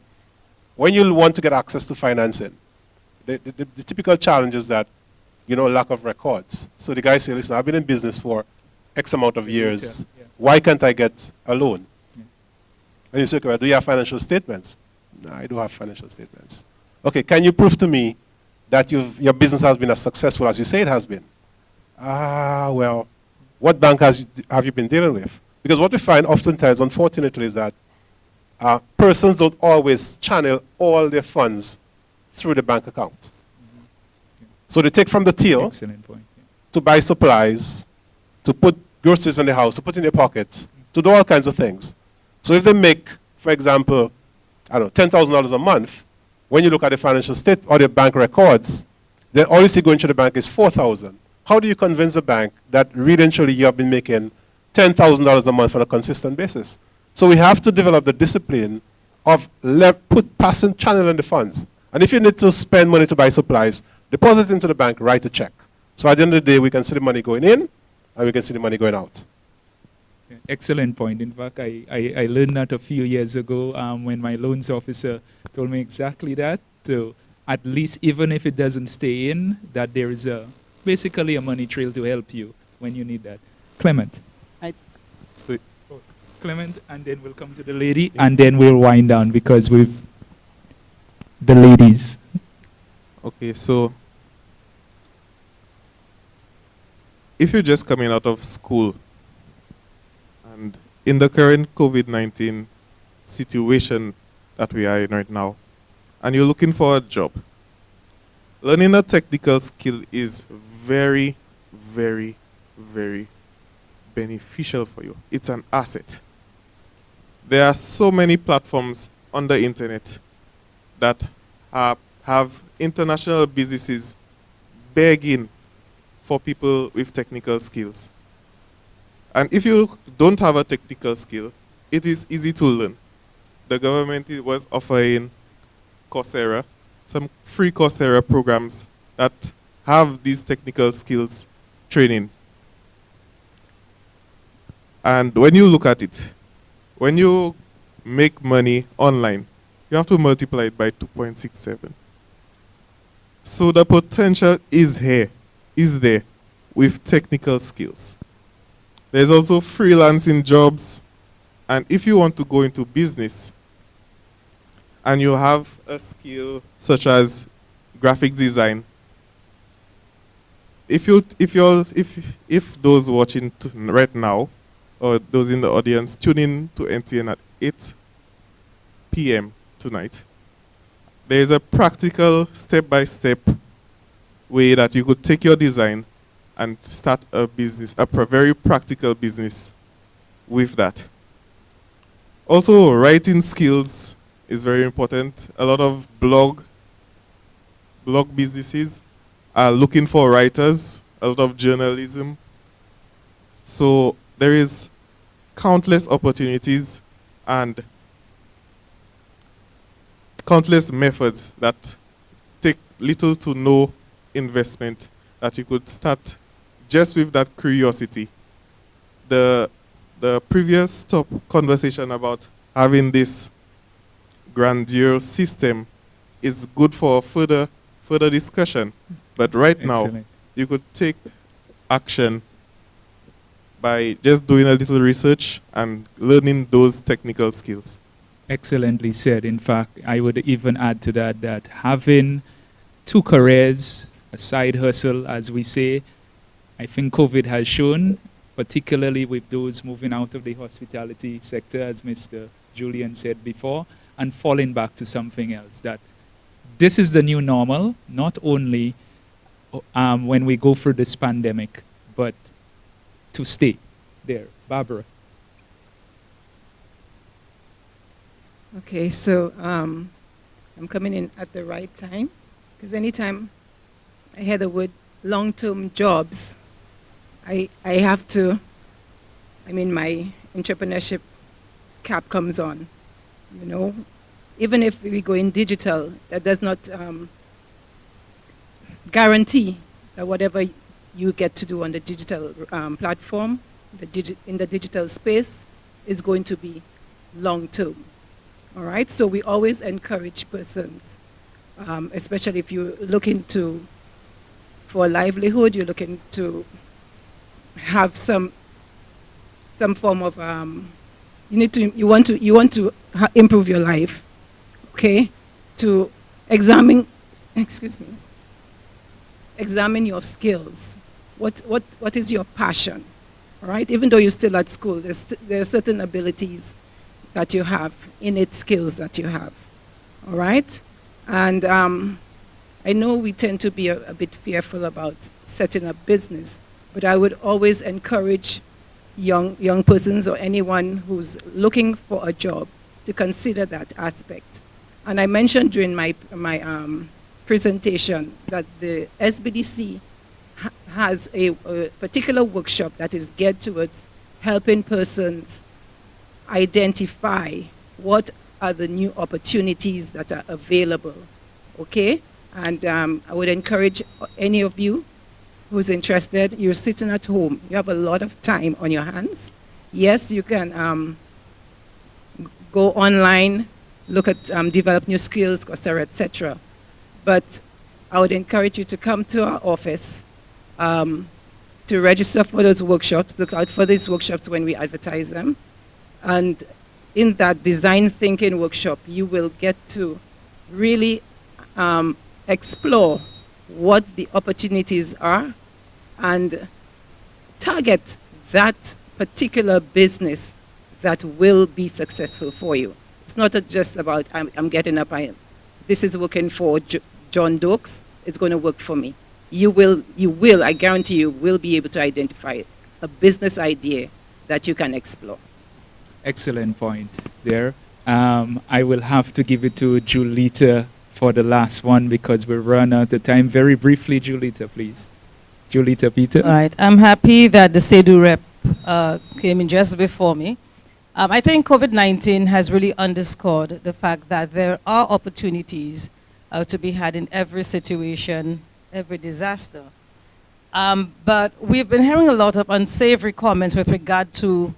when you want to get access to financing, the typical challenge is that, you know, lack of records. So the guy says, listen, I've been in business for X amount of years. Yeah. Why can't I get a loan? And you say, okay, well, do you have financial statements? No, I do have financial statements. Okay, can you prove to me that your business has been as successful as you say it has been? Well, what bank have you been dealing with? Because what we find oftentimes, unfortunately, is that persons don't always channel all their funds through the bank account. So they take from the till to buy supplies, to put groceries in the house, to put in their pockets, to do all kinds of things. So if they make, for example, I don't know, $10,000 a month, when you look at the financial state or the bank records, then all you see going to the bank is $4,000. How do you convince the bank that really and truly you have been making $10,000 a month on a consistent basis? So we have to develop the discipline of passing channeling the funds. And if you need to spend money to buy supplies, deposit into the bank, write a check. So at the end of the day, we can see the money going in and we can see the money going out. Excellent point. In fact, I learned that a few years ago when my loans officer told me exactly that. So at least even if it doesn't stay in, that there is basically a money trail to help you when you need that. Clement. Clement, and then we'll come to the lady, and then we'll wind down because we've the ladies. Okay, so if you're just coming out of school and in the current COVID-19 situation that we are in right now, and you're looking for a job, learning a technical skill is very, very, very beneficial for you. It's an asset. There are so many platforms on the internet that have international businesses begging for people with technical skills. And if you don't have a technical skill, it is easy to learn. The government was offering Coursera, some free Coursera programs that have these technical skills training. And when you look at it, when you make money online, you have to multiply it by 2.67. So the potential is here, is there, with technical skills. There's also freelancing jobs. And if you want to go into business and you have a skill such as graphic design, if those watching right now or those in the audience tune in to NTN at 8 p.m. tonight, there is a practical step-by-step way that you could take your design and start a business, a very practical business with that. Also, writing skills is very important. A lot of blog businesses are looking for writers, a lot of journalism. So there is countless opportunities and countless methods that take little to no investment that you could start just with that curiosity. The previous conversation about having this grandeur system is good for further discussion. But right now, you could take action by just doing a little research and learning those technical skills. Excellently said. In fact, I would even add to that that having two careers, a side hustle, as we say, I think COVID has shown, particularly with those moving out of the hospitality sector, as Mr. Julian said before, and falling back to something else, that this is the new normal, not only when we go through this pandemic, but to stay there. Barbara. Okay, so I'm coming in at the right time, because anytime I hear the word long-term jobs, I have to, my entrepreneurship cap comes on, you know. Even if we go in digital, that does not guarantee that whatever you get to do on the digital platform, in the digital space, is going to be long-term. All right, so we always encourage persons, especially if you're looking for a livelihood, you're looking to have some form of you want to improve your life, okay? To examine your skills. What is your passion, all right? Even though you're still at school, there are certain abilities that you have, innate skills that you have, all right? And I know we tend to be a bit fearful about setting up business, but I would always encourage young persons or anyone who's looking for a job to consider that aspect. And I mentioned during my presentation that the SBDC has a particular workshop that is geared towards helping persons identify what are the new opportunities that are available, okay? And I would encourage any of you who's interested, you're sitting at home, you have a lot of time on your hands. Yes, you can go online, look at develop new skills, Coursera, etc. But I would encourage you to come to our office to register for those workshops, look out for these workshops when we advertise them. And in that design thinking workshop, you will get to really explore what the opportunities are and target that particular business that will be successful for you. It's not just about I'm getting up, this is working for John Dokes, it's going to work for me. You will, I guarantee you, will be able to identify a business idea that you can explore. Excellent point there. I will have to give it to Julita for the last one because we're run out of time. Very briefly, Julita, please. Julita Peter. All right. I'm happy that the SEDU rep came in just before me. I think COVID-19 has really underscored the fact that there are opportunities to be had in every situation, every disaster. But we've been hearing a lot of unsavory comments with regard to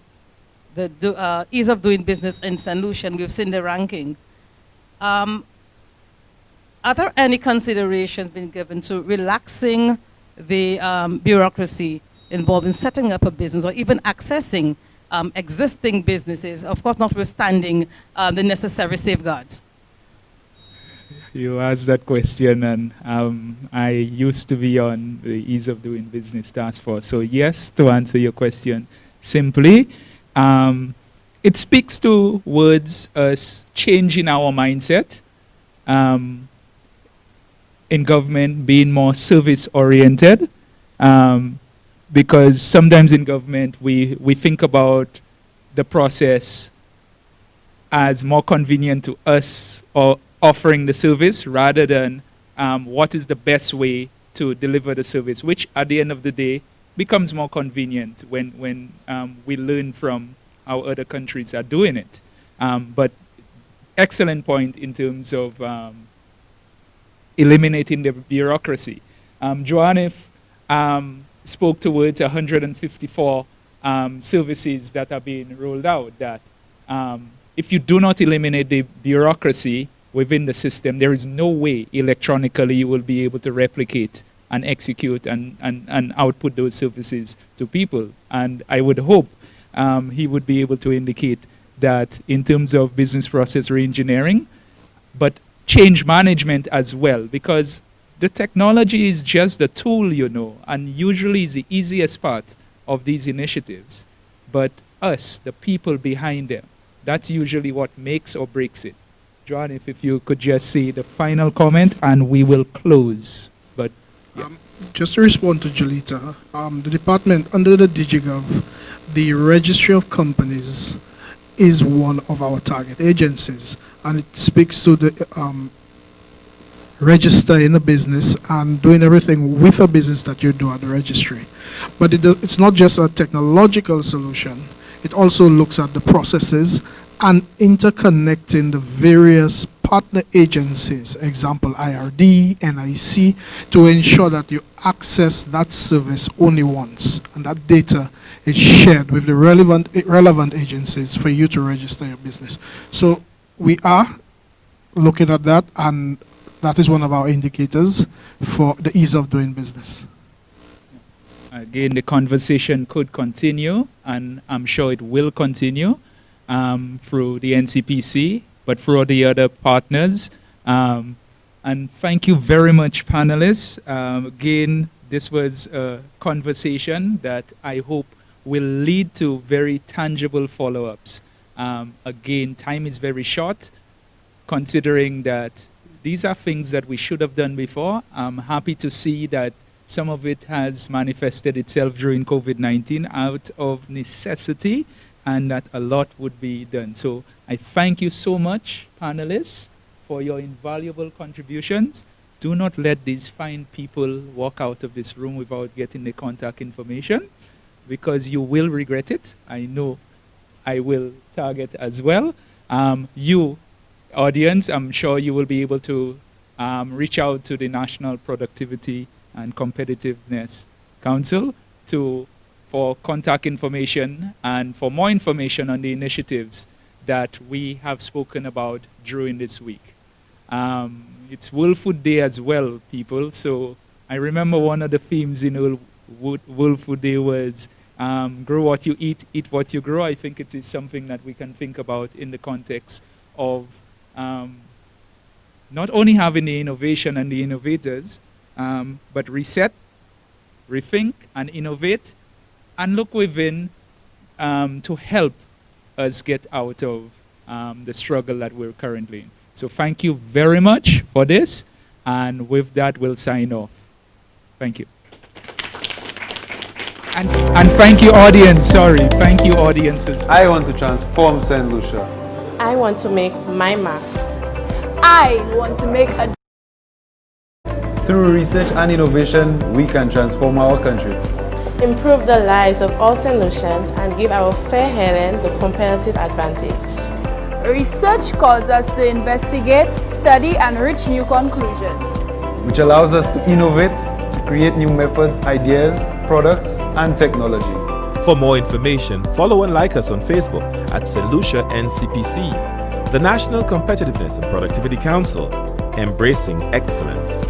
the ease of doing business in St. Lucia. We've seen the rankings. Are there any considerations being given to relaxing the bureaucracy involved in setting up a business or even accessing existing businesses, of course notwithstanding the necessary safeguards? You asked that question, and I used to be on the Ease of Doing Business Task Force. So yes, to answer your question simply, it speaks towards us changing our mindset in government, being more service-oriented, because sometimes in government we think about the process as more convenient to us or offering the service rather than what is the best way to deliver the service, which at the end of the day becomes more convenient when we learn from how other countries are doing it. But excellent point in terms of eliminating the bureaucracy. Joanne spoke towards 154 services that are being rolled out, that if you do not eliminate the bureaucracy within the system, there is no way electronically you will be able to replicate and execute and output those services to people. And I would hope he would be able to indicate that in terms of business process reengineering, but change management as well, because the technology is just the tool, you know, and usually is the easiest part of these initiatives. But us, the people behind them, that's usually what makes or breaks it. John, if you could just say the final comment and we will close. But yeah. Just to respond to Julita, the department under the Digigov, the Registry of Companies is one of our target agencies, and it speaks to the registering a business and doing everything with a business that you do at the registry. But it's not just a technological solution. It also looks at the processes and interconnecting the various partner agencies, example IRD, NIC, to ensure that you access that service only once, and that data is shared with the relevant agencies for you to register your business. So we are looking at that, and that is one of our indicators for the ease of doing business. Again, the conversation could continue, and I'm sure it will continue. through the NCPC, but through the other partners. And thank you very much, panelists. Again, this was a conversation that I hope will lead to very tangible follow-ups. Again, time is very short, considering that these are things that we should have done before. I'm happy to see that some of it has manifested itself during COVID-19 out of necessity, and that a lot would be done. So I thank you so much, panelists, for your invaluable contributions. Do not let these fine people walk out of this room without getting the contact information, because you will regret it. I know I will target as well. You, audience, I'm sure you will be able to reach out to the National Productivity and Competitiveness Council for contact information and for more information on the initiatives that we have spoken about during this week. It's World Food Day as well, people. So I remember one of the themes in World Food Day was grow what you eat what you grow. I think it is something that we can think about in the context of not only having the innovation and the innovators, but reset, rethink, and innovate, and look within to help us get out of the struggle that we're currently in. So thank you very much for this, and with that, we'll sign off. Thank you. And thank you, audience. Sorry, thank you, audiences. I want to transform St. Lucia. I want to make my mark. I want to make a... Through research and innovation, we can transform our country. Improve the lives of all St. Lucians and give our fair Helen the competitive advantage. Research calls us to investigate, study, and reach new conclusions, which allows us to innovate, to create new methods, ideas, products, and technology. For more information, follow and like us on Facebook at St. Lucia NCPC, the National Competitiveness and Productivity Council, embracing excellence.